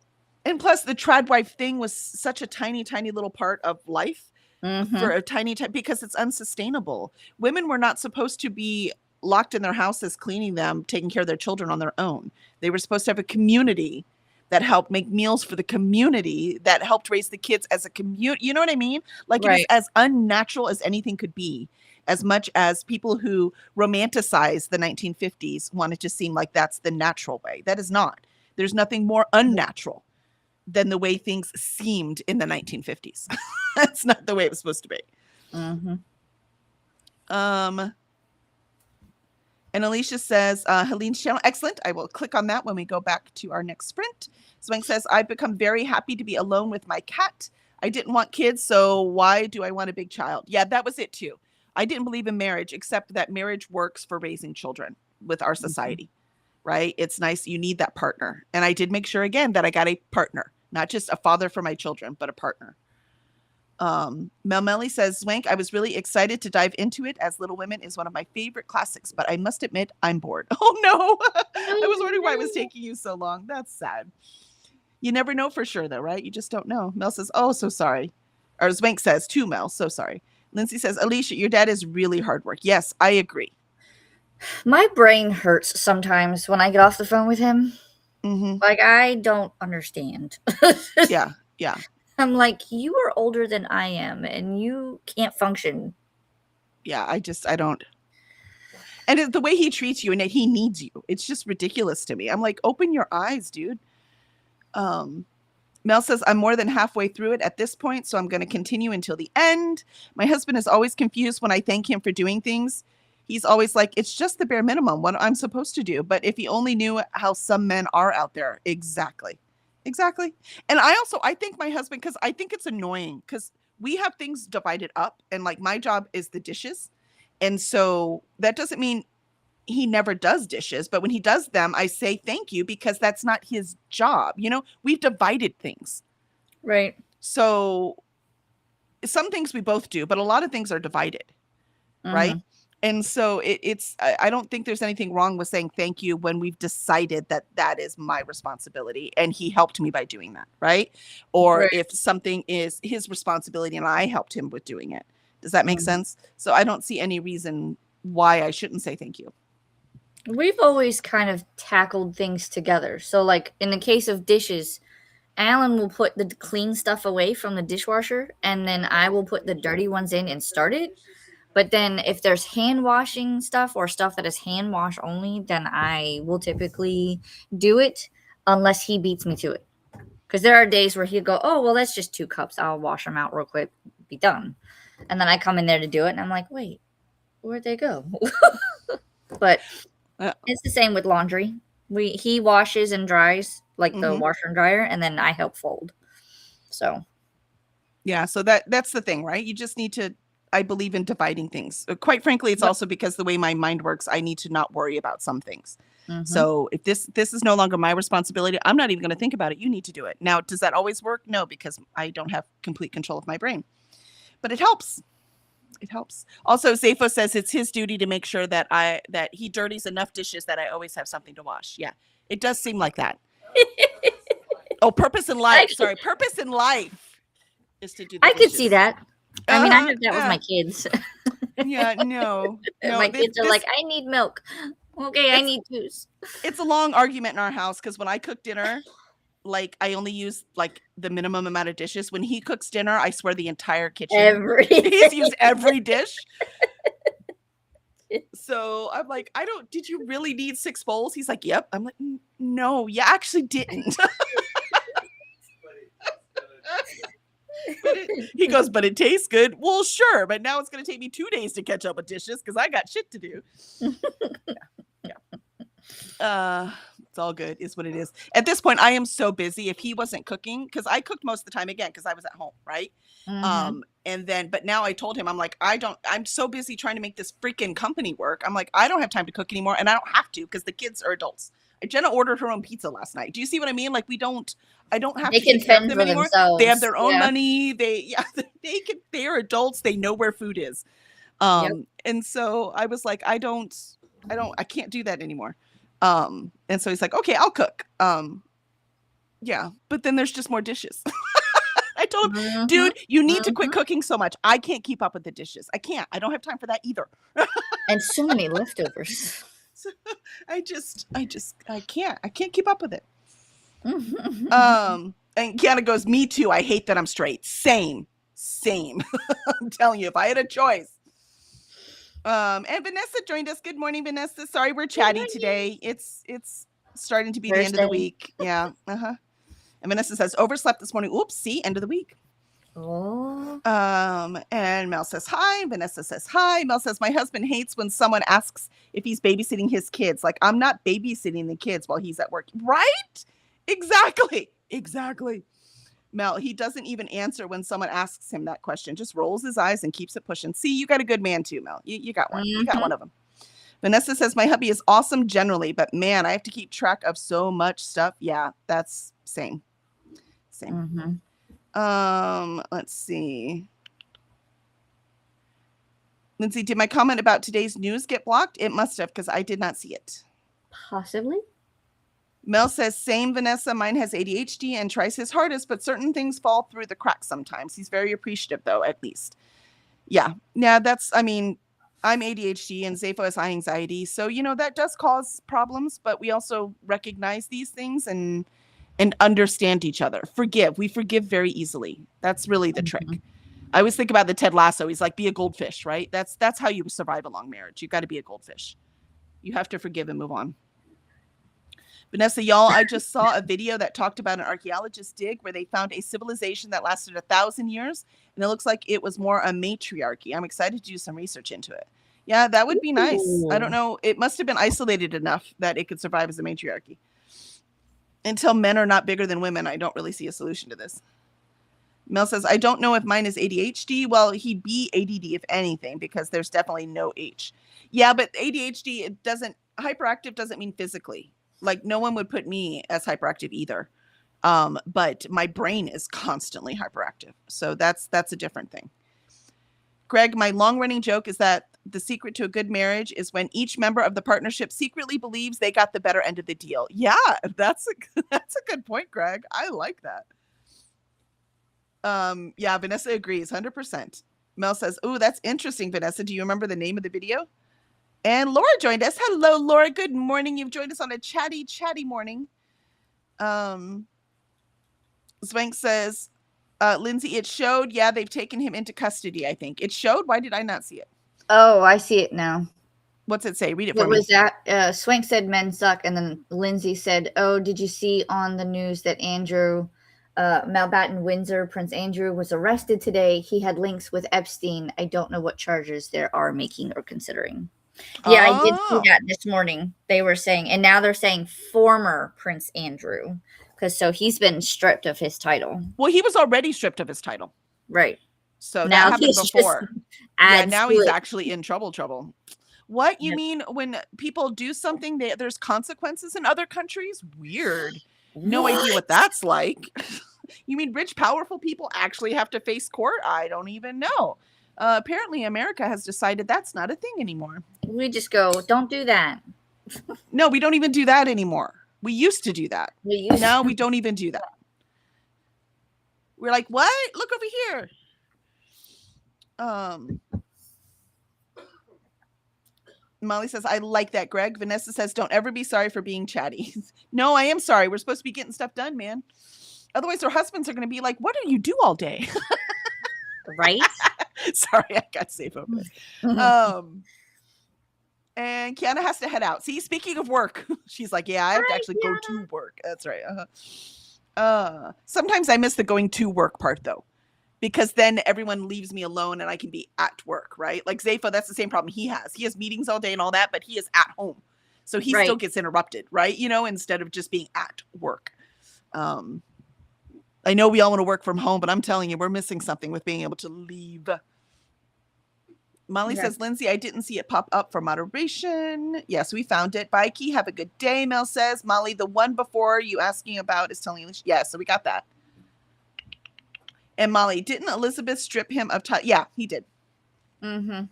plus the trad wife thing was such a tiny, tiny little part of life for a tiny time because it's unsustainable. Women were not supposed to be locked in their houses, cleaning them, taking care of their children on their own. They were supposed to have a community that helped make meals for the community, that helped raise the kids as a community. You know what I mean? Like It was as unnatural as anything could be, as much as people who romanticize the 1950s wanted to seem like that's the natural way. That is not. There's nothing more unnatural than the way things seemed in the 1950s. That's not the way it was supposed to be. And Alicia says, Helene's channel, excellent. I will click on that when we go back to our next sprint. Swank says, I've become very happy to be alone with my cat. I didn't want kids, so why do I want a big child? Yeah, that was it too. I didn't believe in marriage, except that marriage works for raising children with our society, right? It's nice. You need that partner. And I did make sure again that I got a partner, not just a father for my children, but a partner. Melmelli says, Swank, I was really excited to dive into it as Little Women is one of my favorite classics, but I must admit I'm bored. Oh no. I was wondering why it was taking you so long. That's sad. You never know for sure though, right? You just don't know. Mel says, oh, so sorry. Or Swank says to Mel, so sorry. Lindsay says, Alicia, your dad is really hard work. Yes, I agree. My brain hurts sometimes when I get off the phone with him. Like, I don't understand. Yeah. I'm like, you are older than I am, and you can't function. Yeah, I don't. And the way he treats you and that he needs you, it's just ridiculous to me. I'm like, open your eyes, dude. Mel says, I'm more than halfway through it at this point, so I'm going to continue until the end. My husband is always confused when I thank him for doing things. He's always like, it's just the bare minimum, what I'm supposed to do. But if he only knew how some men are out there. Exactly. And I think my husband, because I think it's annoying because we have things divided up and like my job is the dishes. And so that doesn't mean he never does dishes, but when he does them, I say thank you because that's not his job. We've divided things. Right. So some things we both do, but a lot of things are divided, right? Mhm. And so I don't think there's anything wrong with saying thank you when we've decided that that is my responsibility and he helped me by doing that, right? Or Right. if something is his responsibility and I helped him with doing it. Does that make Mhm. sense? So I don't see any reason why I shouldn't say thank you. We've always kind of tackled things together. So, like in the case of dishes, Alan will put the clean stuff away from the dishwasher, and then I will put the dirty ones in and start it. But then, if there's hand washing stuff or stuff that is hand wash only, then I will typically do it unless he beats me to it. Because there are days where he'll go, "Oh, well, that's just 2 cups. I'll wash them out real quick, be done." And then I come in there to do it, and I'm like, "Wait, where'd they go?" But Uh, it's the same with laundry. He washes and dries like the mhm. washer and dryer, and then I help fold. So, Yeah, so that's the thing, right? You just need to I believe in dividing things. Quite frankly, it's yep. also because the way my mind works, I need to not worry about some things. Mhm. So if this is no longer my responsibility, I'm not even going to think about it. You need to do it. Now, does that always work? No, because I don't have complete control of my brain. But it helps. It helps. Also, Zafo says it's his duty to make sure that he dirties enough dishes that I always have something to wash. Yeah. It does seem like that. Oh, purpose in I life. Sorry, purpose in life is to do the I could see dishes. that. I mean, I have that with Yeah. my kids. Yeah, no. No, My kids are like, "I need milk." Okay, I it's need juice. it's a long argument in our house because when I cook dinner, like I only use like the minimum amount of dishes. When he cooks dinner, I swear the entire kitchen. Everything. He's used every dish. So I'm like, I don't, did you really need 6 bowls? He's like, yep. I'm like, no, you actually didn't. He goes, but it tastes good. Well, sure. But now it's going to take me 2 days to catch up with dishes because I got shit to do. It's all good, is what it is. At this point, I am so busy. If he wasn't cooking, because I cooked most of the time again, because I was at home, right? Mhm. And then, but now I told him, I'm like, I'm so busy trying to make this freaking company work. I'm like, I don't have time to cook anymore, and I don't have to because the kids are adults. Jenna ordered her own pizza last night. Do you see what I mean? Like, I don't have They to can take care of fend them for anymore. They have themselves. their own Yeah. money. Yeah, they're adults. They know where food is. Yep. And so I was like, I can't do that anymore. And so he's like, okay, I'll cook. Yeah, but then there's just more dishes. I told him, Mhm. dude, you need to quit Mhm. cooking so much. I can't keep up with the dishes. I can't. I don't have time for that either. And so many leftovers. So I can't. I can't keep up with it. Mhm. And Kiana goes, me too. I hate that I'm straight. Same. I'm telling you, if I had a choice. And Vanessa joined us. Good morning, Vanessa. Sorry we're Good chatty morning. today. It's starting to be the end of the Thursday. week. Yeah. Uh-huh. And Vanessa says, overslept this morning. Oops, see, end of the week. Oh. And Mel says hi. Vanessa says hi. Mel says, my husband hates when someone asks if he's babysitting his kids. Like, I'm not babysitting the kids while he's at work. Right? Exactly. Mel, he doesn't even answer when someone asks him that question. Just rolls his eyes and keeps it pushing. See, you got a good man too, Mel. You got one. You got Mhm. one of them. Vanessa says, my hubby is awesome generally, but man, I have to keep track of so much stuff. Yeah, that's same. Mhm. Let's see. Lindsay, did my comment about today's news get blocked? It must have, because I did not see it. Possibly. Mel says, same, Vanessa. Mine has ADHD and tries his hardest, but certain things fall through the cracks sometimes. He's very appreciative, though, at least. Yeah. I mean, I'm ADHD and Zafo has high anxiety. So, that does cause problems, but we also recognize these things and understand each other. We forgive very easily. That's really the trick. Mhm. I always think about the Ted Lasso. He's like, be a goldfish, right? That's how you survive a long marriage. You got to be a goldfish. You have to forgive and move on. Vanessa, y'all, I just saw a video that talked about an archaeologist dig where they found a civilization that lasted 1,000 years, and it looks like it was more a matriarchy. I'm excited to do some research into it. Yeah, that would be nice. I don't Ooh. know. It must have been isolated enough that it could survive as a matriarchy. Until men are not bigger than women, I don't really see a solution to this. Mel says, I don't know if mine is ADHD. Well, he'd be ADD if anything, because there's definitely no H. Yeah, but hyperactive doesn't mean physically. Like, no one would put me as hyperactive either. But my brain is constantly hyperactive. So that's a different thing. Greg, my long-running joke is that the secret to a good marriage is when each member of the partnership secretly believes they got the better end of the deal. Yeah, that's that's a good point, Greg. I like that. Yeah, Vanessa agrees 100%. Mel says, "Oh, that's interesting, Vanessa. Do you remember the name of the video?" And Laura joined us. Hello, Laura. Good morning. You've joined us on a chatty morning. Swank says, Lindsay, it showed. Yeah, they've taken him into custody, I think. It showed? Why did I not see it? Oh, I see it now. What's it say? Read it for It me. was that Swank said men suck, and then Lindsay said, "Oh, did you see on the news that Andrew Mountbatten Windsor, Prince Andrew, was arrested today? He had links with Epstein. I don't know what charges they are making or considering." Yeah, I did see Oh. that this morning. They were saying, and now they're saying former Prince Andrew, because so he's been stripped of his title. Well, he was already stripped of his title. Right. So Now that happened before. Yeah, now he's it. actually in trouble. What? You Yep. mean when people do something, there's consequences in other countries? Weird. No idea what that's like. You mean rich, powerful people actually have to face court? I don't even know. Apparently, America has decided that's not a thing anymore. We just go, don't do that. No, we don't even do that anymore. We used to do that. Now we don't even do that. We're like, what? Look over here. Molly says, I like that, Greg. Vanessa says, don't ever be sorry for being chatty. No, I am sorry. We're supposed to be getting stuff done, man. Otherwise, their husbands are going to be like, what do you do all day? Right? Sorry, I got safe open. And Kiana has to head out. See, speaking of work, she's like, yeah, I have to actually go to work. That's right. Sometimes I miss the going to work part, though, because then everyone leaves me alone and I can be at work, right? Like Zayfa, that's the same problem he has. He has meetings all day and all that, but he is at home. So he still gets interrupted, right? You know, instead of just being at work. I know we all want to work from home, but I'm telling you, we're missing something with being able to leave. Molly says, Lindsay, I didn't see it pop up for moderation. Yes, we found it. Bye, Key. Have a good day, Mel says. Molly, the one before you asking about is telling you. Yeah, so we got that. And Molly, didn't Elizabeth strip him of title? Yeah, he did. Mm-hmm.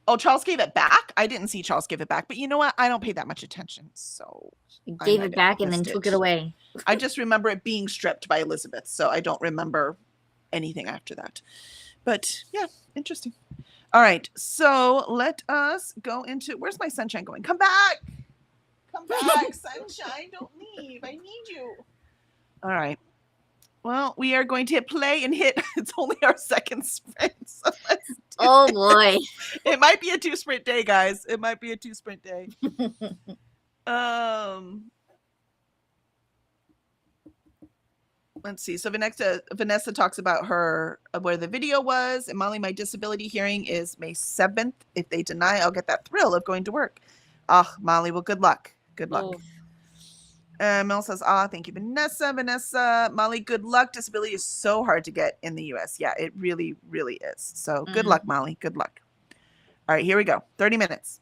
Oh, Charles gave it back? I didn't see Charles give it back. But you know what? I don't pay that much attention. So he gave it back and then took it away. I just remember it being stripped by Elizabeth. So I don't remember anything after that. But yeah, interesting. All right. So let us go into, where's my sunshine going? Come back. Come back, sunshine. Don't leave. I need you. All right. Well, we are going to hit play and hit. It's only our second sprint. So oh boy. It might be a 2-sprint day, guys. It might be a 2-sprint day. Let's see. So Vanessa talks about her where the video was. And Molly, my disability hearing is May 7th. If they deny, I'll get that thrill of going to work. Molly, well, good luck. Good luck. Mel says, thank you, Vanessa. Vanessa, Molly, good luck. Disability is so hard to get in the US. Yeah, it really, really is. So good luck, Molly. Good luck. All right, here we go. 30 minutes.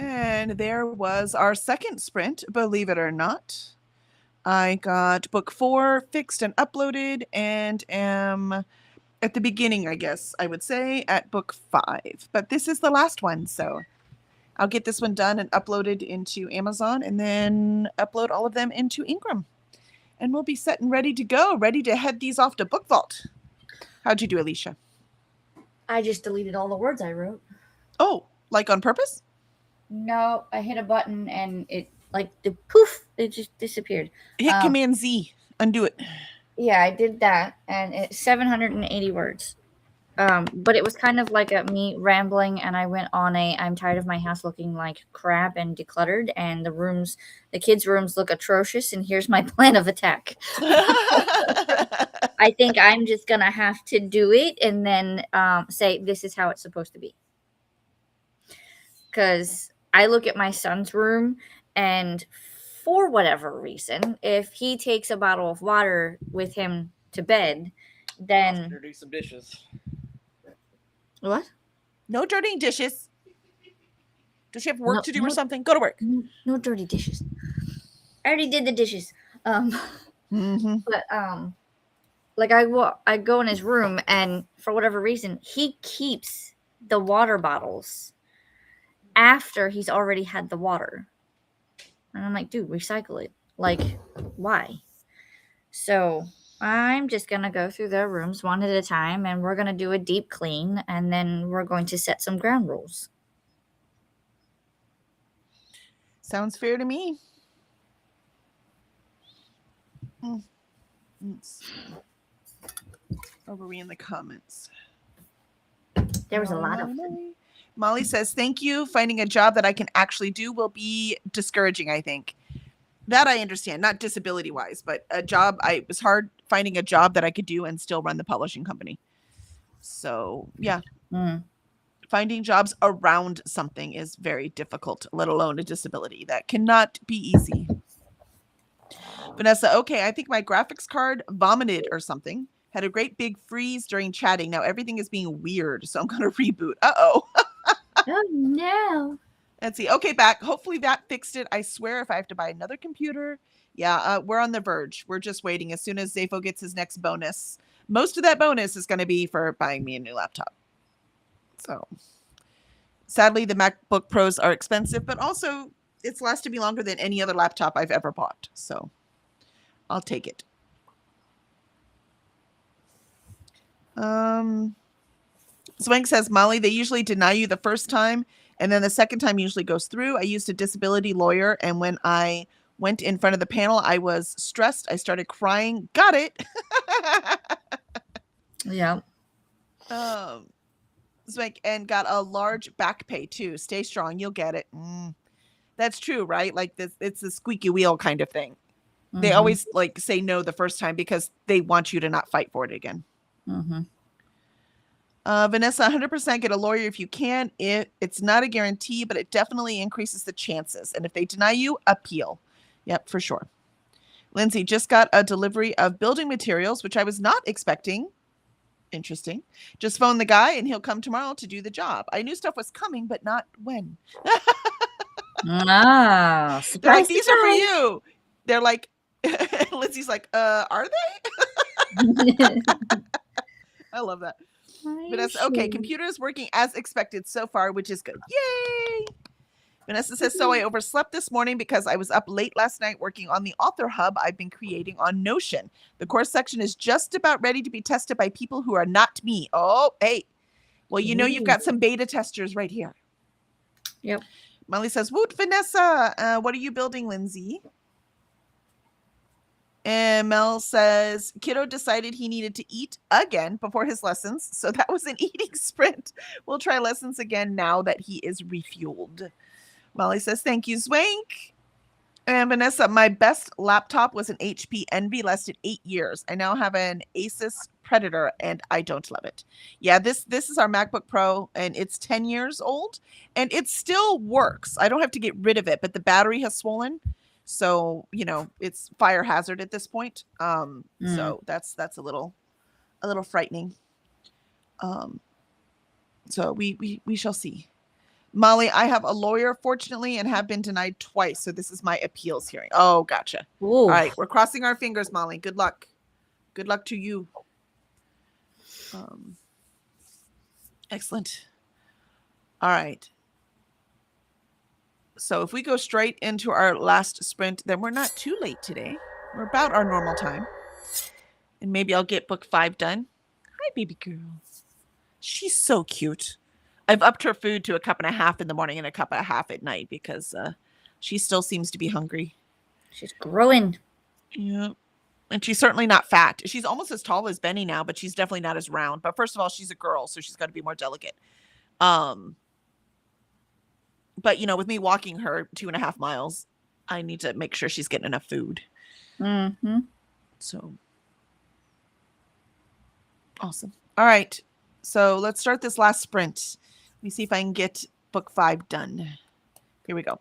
And there was our second sprint, believe it or not. I got book 4 fixed and uploaded and am at the beginning, I guess I would say, at book 5. But this is the last one, so I'll get this one done and uploaded into Amazon and then upload all of them into Ingram. And we'll be set and ready to go, ready to head these off to Book Vault. How'd you do, Alicia? I just deleted all the words I wrote. Oh, like on purpose? No, I hit a button and it it just disappeared. Hit Command Z, undo it. Yeah, I did that, and it's 780 words. But it was kind of like me rambling, and I went on I'm tired of my house looking like crap and decluttered, and the kids' rooms look atrocious, and here's my plan of attack. I think I'm just gonna have to do it and then say this is how it's supposed to be. Because I look at my son's room, and for whatever reason, if he takes a bottle of water with him to bed, then do some dishes. What? No dirty dishes. Does she have work No- to do no- or something? Go to work. No dirty dishes. I already did the dishes. Mm-hmm. But like I go in his room, and for whatever reason, he keeps the water bottles after he's already had the water. And I'm like, dude, recycle it. Like, why? So I'm just going to go through their rooms one at a time, and we're going to do a deep clean, and then we're going to set some ground rules. Sounds fair to me. Let's see. Where were we in the comments? There was a lot of Molly says, thank you. Finding a job that I can actually do will be discouraging, I think. That I understand, not disability wise, but a job. It was hard finding a job that I could do and still run the publishing company. So yeah, finding jobs around something is very difficult, let alone a disability. That cannot be easy. Vanessa, okay, I think my graphics card vomited or something. Had a great big freeze during chatting. Now everything is being weird, so I'm going to reboot. Uh-oh. Oh, no. Let's see. Okay, back. Hopefully that fixed it. I swear if I have to buy another computer. Yeah, we're on the verge. We're just waiting. As soon as Zafo gets his next bonus. Most of that bonus is going to be for buying me a new laptop. So, sadly, the MacBook Pros are expensive, but also it's lasted me longer than any other laptop I've ever bought. So, I'll take it. Swank says, Molly, they usually deny you the first time, and then the second time usually goes through. I used a disability lawyer, and when I went in front of the panel, I was stressed. I started crying. Got it. Yeah. Swank, and got a large back pay too. Stay strong. You'll get it. That's true, right? Like this, it's a squeaky wheel kind of thing. Mm-hmm. They always like say no the first time because they want you to not fight for it again. Mm-hmm. Vanessa, 100% get a lawyer if you can. It's not a guarantee, but it definitely increases the chances. And if they deny you, appeal. Yep, for sure. Lindsay, just got a delivery of building materials, which I was not expecting. Interesting. Just phone the guy and he'll come tomorrow to do the job. I knew stuff was coming, but not when. Ah, they're like, these are for you. They're like, Lindsay's like, are they? I love that. Vanessa, okay, computer is working as expected so far, which is good. Yay! Vanessa says, so I overslept this morning because I was up late last night working on the author hub I've been creating on Notion. The course section is just about ready to be tested by people who are not me. Oh, hey. Well, you know, you've got some beta testers right here. Yep. Molly says, woot, Vanessa. What are you building, Lindsay? And Mel says, kiddo decided he needed to eat again before his lessons. So that was an eating sprint. We'll try lessons again now that he is refueled. Molly says, thank you, Zwank. And Vanessa, my best laptop was an HP Envy, lasted 8 years. I now have an Asus Predator and I don't love it. Yeah, this is our MacBook Pro and it's 10 years old and it still works. I don't have to get rid of it, but the battery has swollen. So, you know, it's fire hazard at this point. So that's a little frightening. So we shall see. Molly, I have a lawyer, fortunately, and have been denied twice. So this is my appeals hearing. Oh, gotcha. Ooh. All right. We're crossing our fingers, Molly. Good luck. Good luck to you. Excellent. All right. So if we go straight into our last sprint, then we're not too late today. We're about our normal time. And maybe I'll get book 5 done. Hi, baby girl. She's so cute. I've upped her food to a cup and a half in the morning and a cup and a half at night because she still seems to be hungry. She's growing. Yeah. And she's certainly not fat. She's almost as tall as Benny now, but she's definitely not as round. But first of all, she's a girl, so she's got to be more delicate. But with me walking her 2.5 miles, I need to make sure she's getting enough food. Mm-hmm. So awesome. All right. So let's start this last sprint. Let me see if I can get book 5 done. Here we go.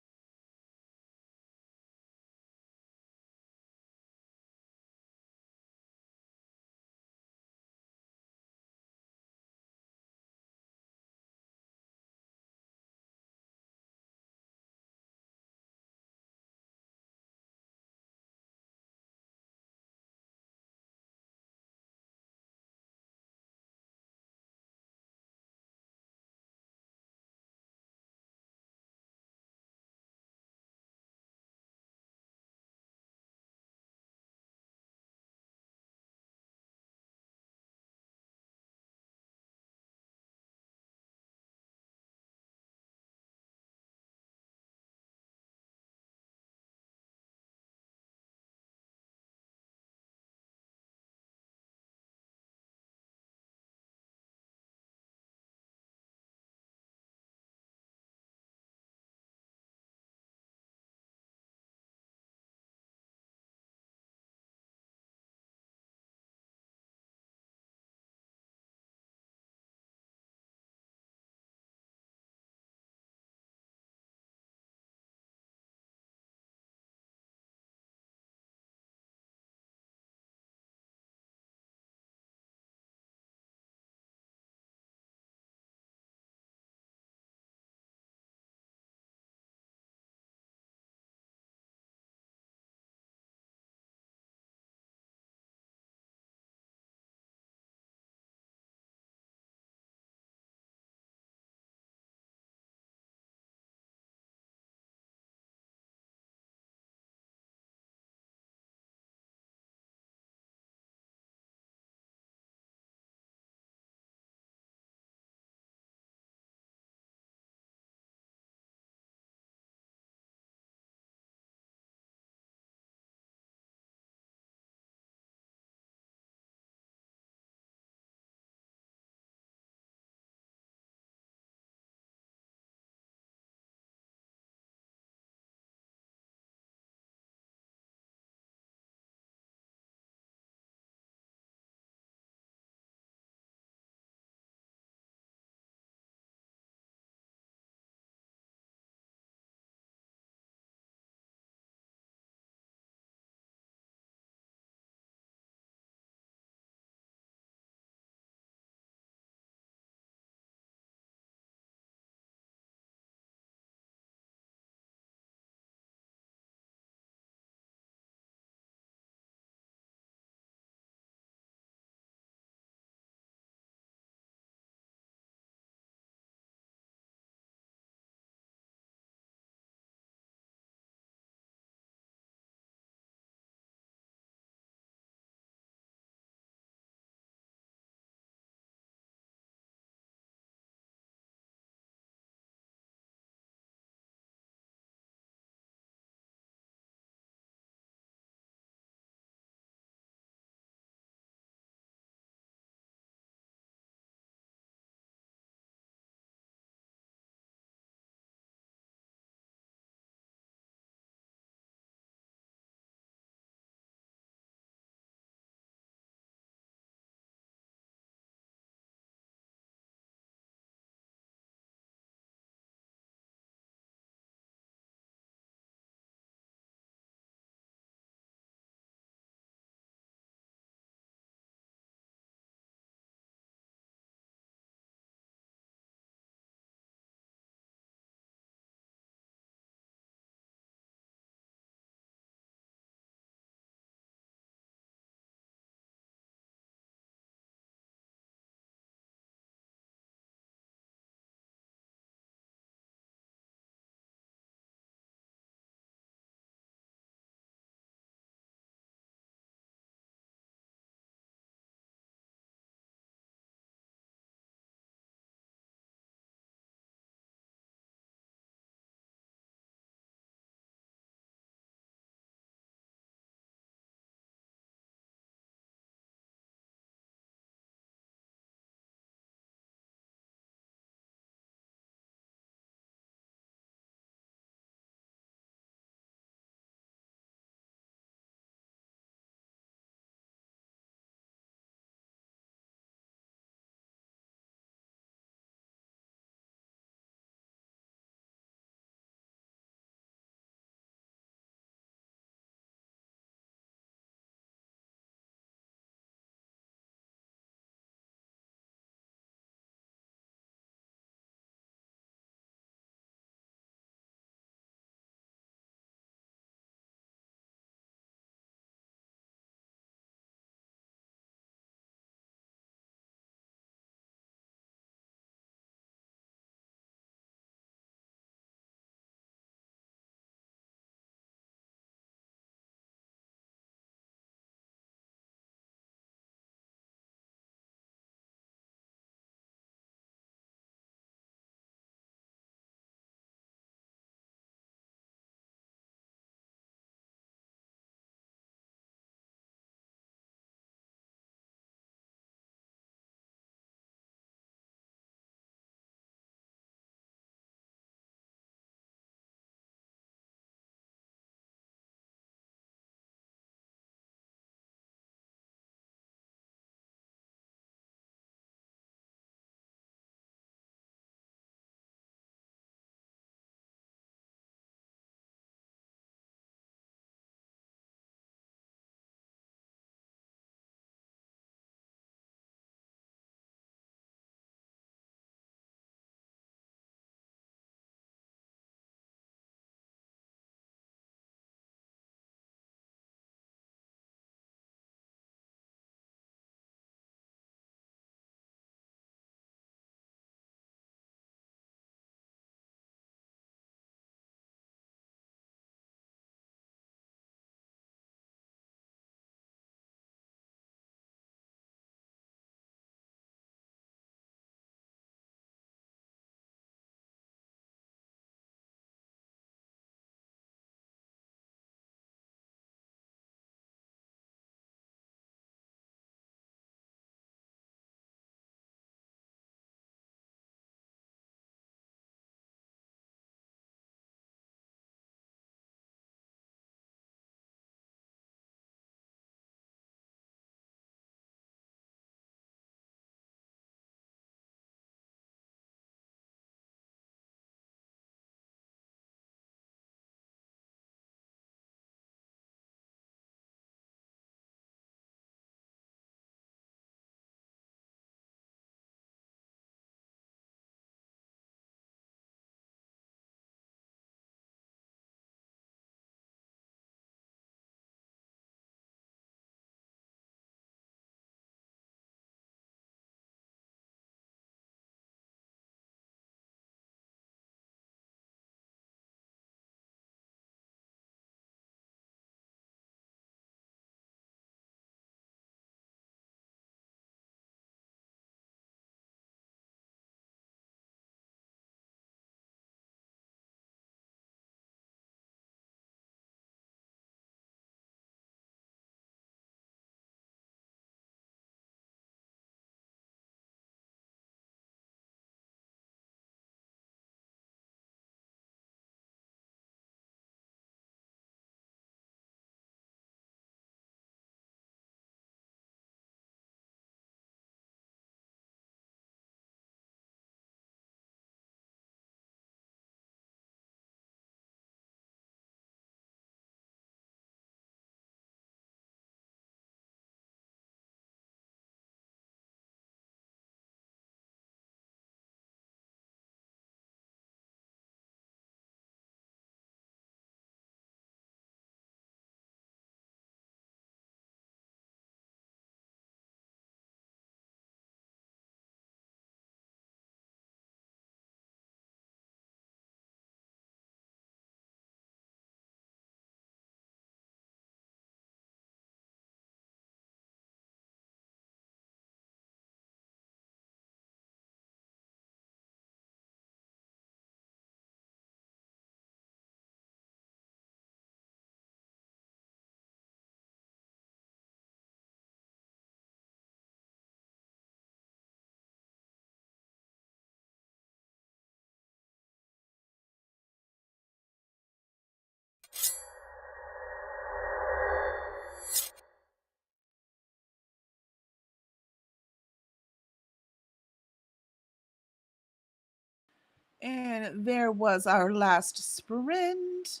And there was our last sprint.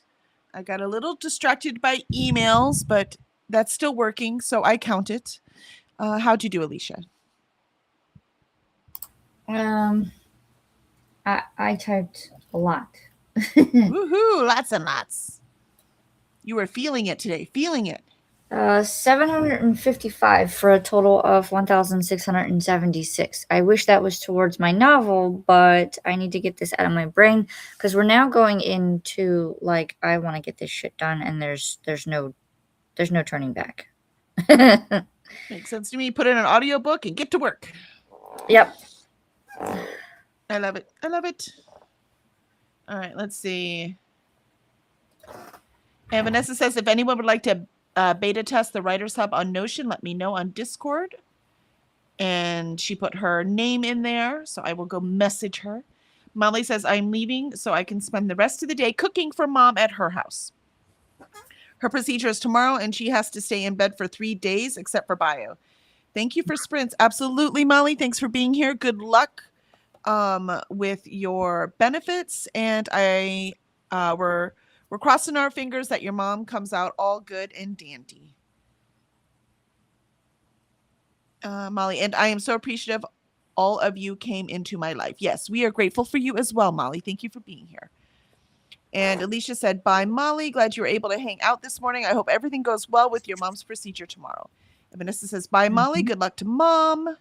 I got a little distracted by emails, but that's still working, so I count it. How'd you do, Alicia? I typed a lot. Woohoo! Lots and lots. You were feeling it today. Feeling it. 755 for a total of 1,676. I wish that was towards my novel, but I need to get this out of my brain because we're now going into like I want to get this shit done, and there's no turning back. Makes sense to me. Put in an audiobook and get to work. Yep. I love it. I love it. All right, let's see. And Vanessa says, if anyone would like to beta test the Writers Hub on Notion, let me know on Discord. And she put her name in there, so I will go message her. Molly says, I'm leaving so I can spend the rest of the day cooking for Mom at her house. Her procedure is tomorrow, and she has to stay in bed for 3 days, except for bio. Thank you for sprints. Absolutely, Molly. Thanks for being here. Good luck with your benefits. And we're crossing our fingers that your mom comes out all good and dandy. Molly, and I am so appreciative all of you came into my life. Yes, we are grateful for you as well, Molly. Thank you for being here. And Alicia said, bye, Molly. Glad you were able to hang out this morning. I hope everything goes well with your mom's procedure tomorrow. And Vanessa says, bye, Molly. Good luck to Mom.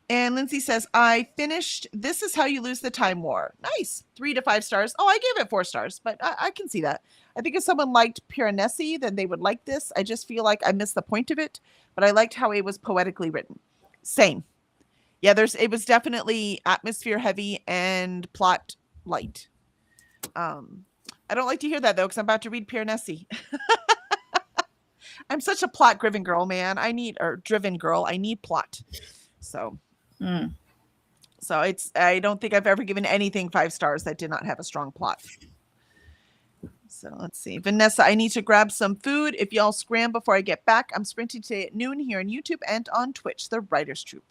And Lindsay says, I finished This Is How You Lose the Time War. Nice. 3 to 5 stars. Oh, I gave it 4 stars, but I can see that. I think if someone liked Piranesi, then they would like this. I just feel like I missed the point of it, but I liked how it was poetically written. Same. Yeah, it was definitely atmosphere heavy and plot light. I don't like to hear that, though, because I'm about to read Piranesi. I'm such a plot-driven girl, man. Driven girl. I need plot. So... So I don't think I've ever given anything 5 stars that did not have a strong plot. So let's see. Vanessa, I need to grab some food. If y'all scram before I get back, I'm sprinting today at noon here on YouTube and on Twitch, the Writers Troop.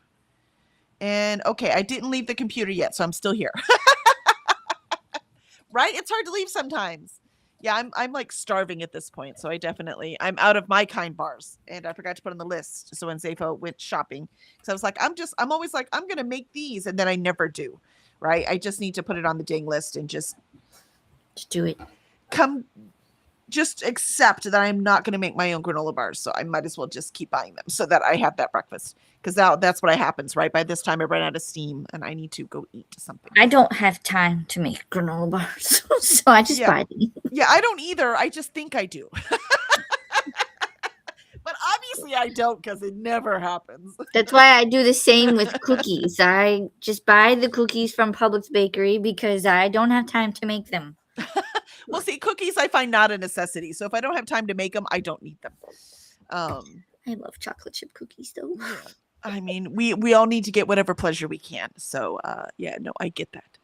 And okay, I didn't leave the computer yet, so I'm still here. Right? It's hard to leave sometimes. Yeah, I'm like starving at this point, so I'm out of my kind bars, and I forgot to put on the list. So when Zafo went shopping, because I was like, I'm always like, I'm gonna make these, and then I never do, right? I just need to put it on the dang list and just do it. Just accept that I'm not gonna make my own granola bars, so I might as well just keep buying them so that I have that breakfast. Because that's what happens, right? By this time, I run out of steam, and I need to go eat something. I don't have time to make granola bars, so I just buy them. Yeah, I don't either. I just think I do. But obviously I don't, because it never happens. That's why I do the same with cookies. I just buy the cookies from Publix Bakery because I don't have time to make them. Well, see, cookies I find not a necessity. So if I don't have time to make them, I don't need them. I love chocolate chip cookies, though. Yeah. I mean, we all need to get whatever pleasure we can. So, yeah, no, I get that.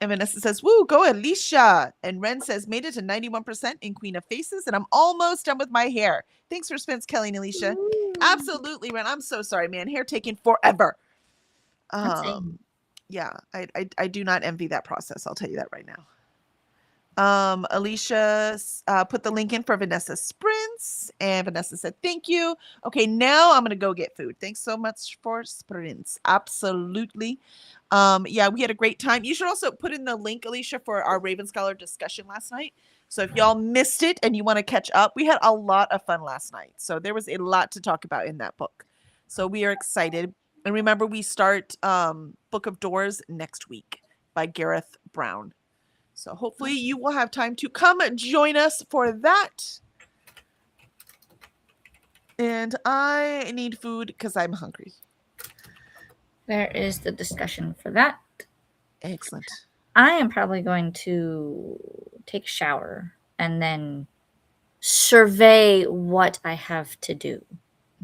And Vanessa says, woo, go Alicia. And Ren says, made it to 91% in Queen of Faces, and I'm almost done with my hair. Thanks for Spence, Kelly and Alicia. Ooh. Absolutely, Ren. I'm so sorry, man. Hair taking forever. Yeah, I do not envy that process. I'll tell you that right now. Alicia put the link in for Vanessa's sprints, and Vanessa said, thank you. Okay, now I'm going to go get food. Thanks so much for sprints. Absolutely. Yeah, we had a great time. You should also put in the link, Alicia, for our Raven Scholar discussion last night. So if y'all missed it and you want to catch up, we had a lot of fun last night. So there was a lot to talk about in that book. So we are excited. And remember, we start Book of Doors next week by Gareth Brown. So hopefully you will have time to come join us for that. And I need food because I'm hungry. There is the discussion for that. Excellent. I am probably going to take a shower and then survey what I have to do.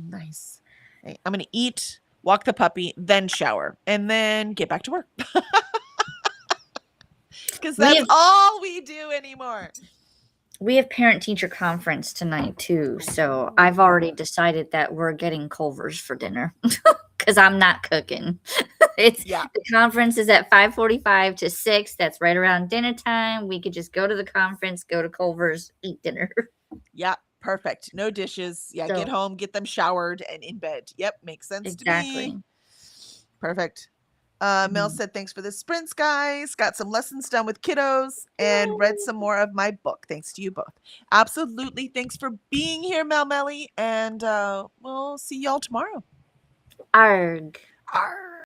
Nice. Okay, I'm going to eat, walk the puppy, then shower, and then get back to work. Because that's all we do anymore. We have parent-teacher conference tonight, too. So I've already decided that we're getting Culver's for dinner. because I'm not cooking. It's Yeah. the conference is at 5:45 to 6. That's right around dinner time. We could just go to the conference, go to Culver's, eat dinner. Yeah. Perfect. No dishes. Yeah. Get So home, get them showered and in bed. Yep. Makes sense to me. exactly. Perfect. Mel Mhm. said, thanks for the sprints, guys. Got some lessons done with kiddos and read Yay. some more of my book. Thanks to you both. Absolutely. Thanks for being here, Mel Melly. And we'll see y'all tomorrow. Arg. Arr.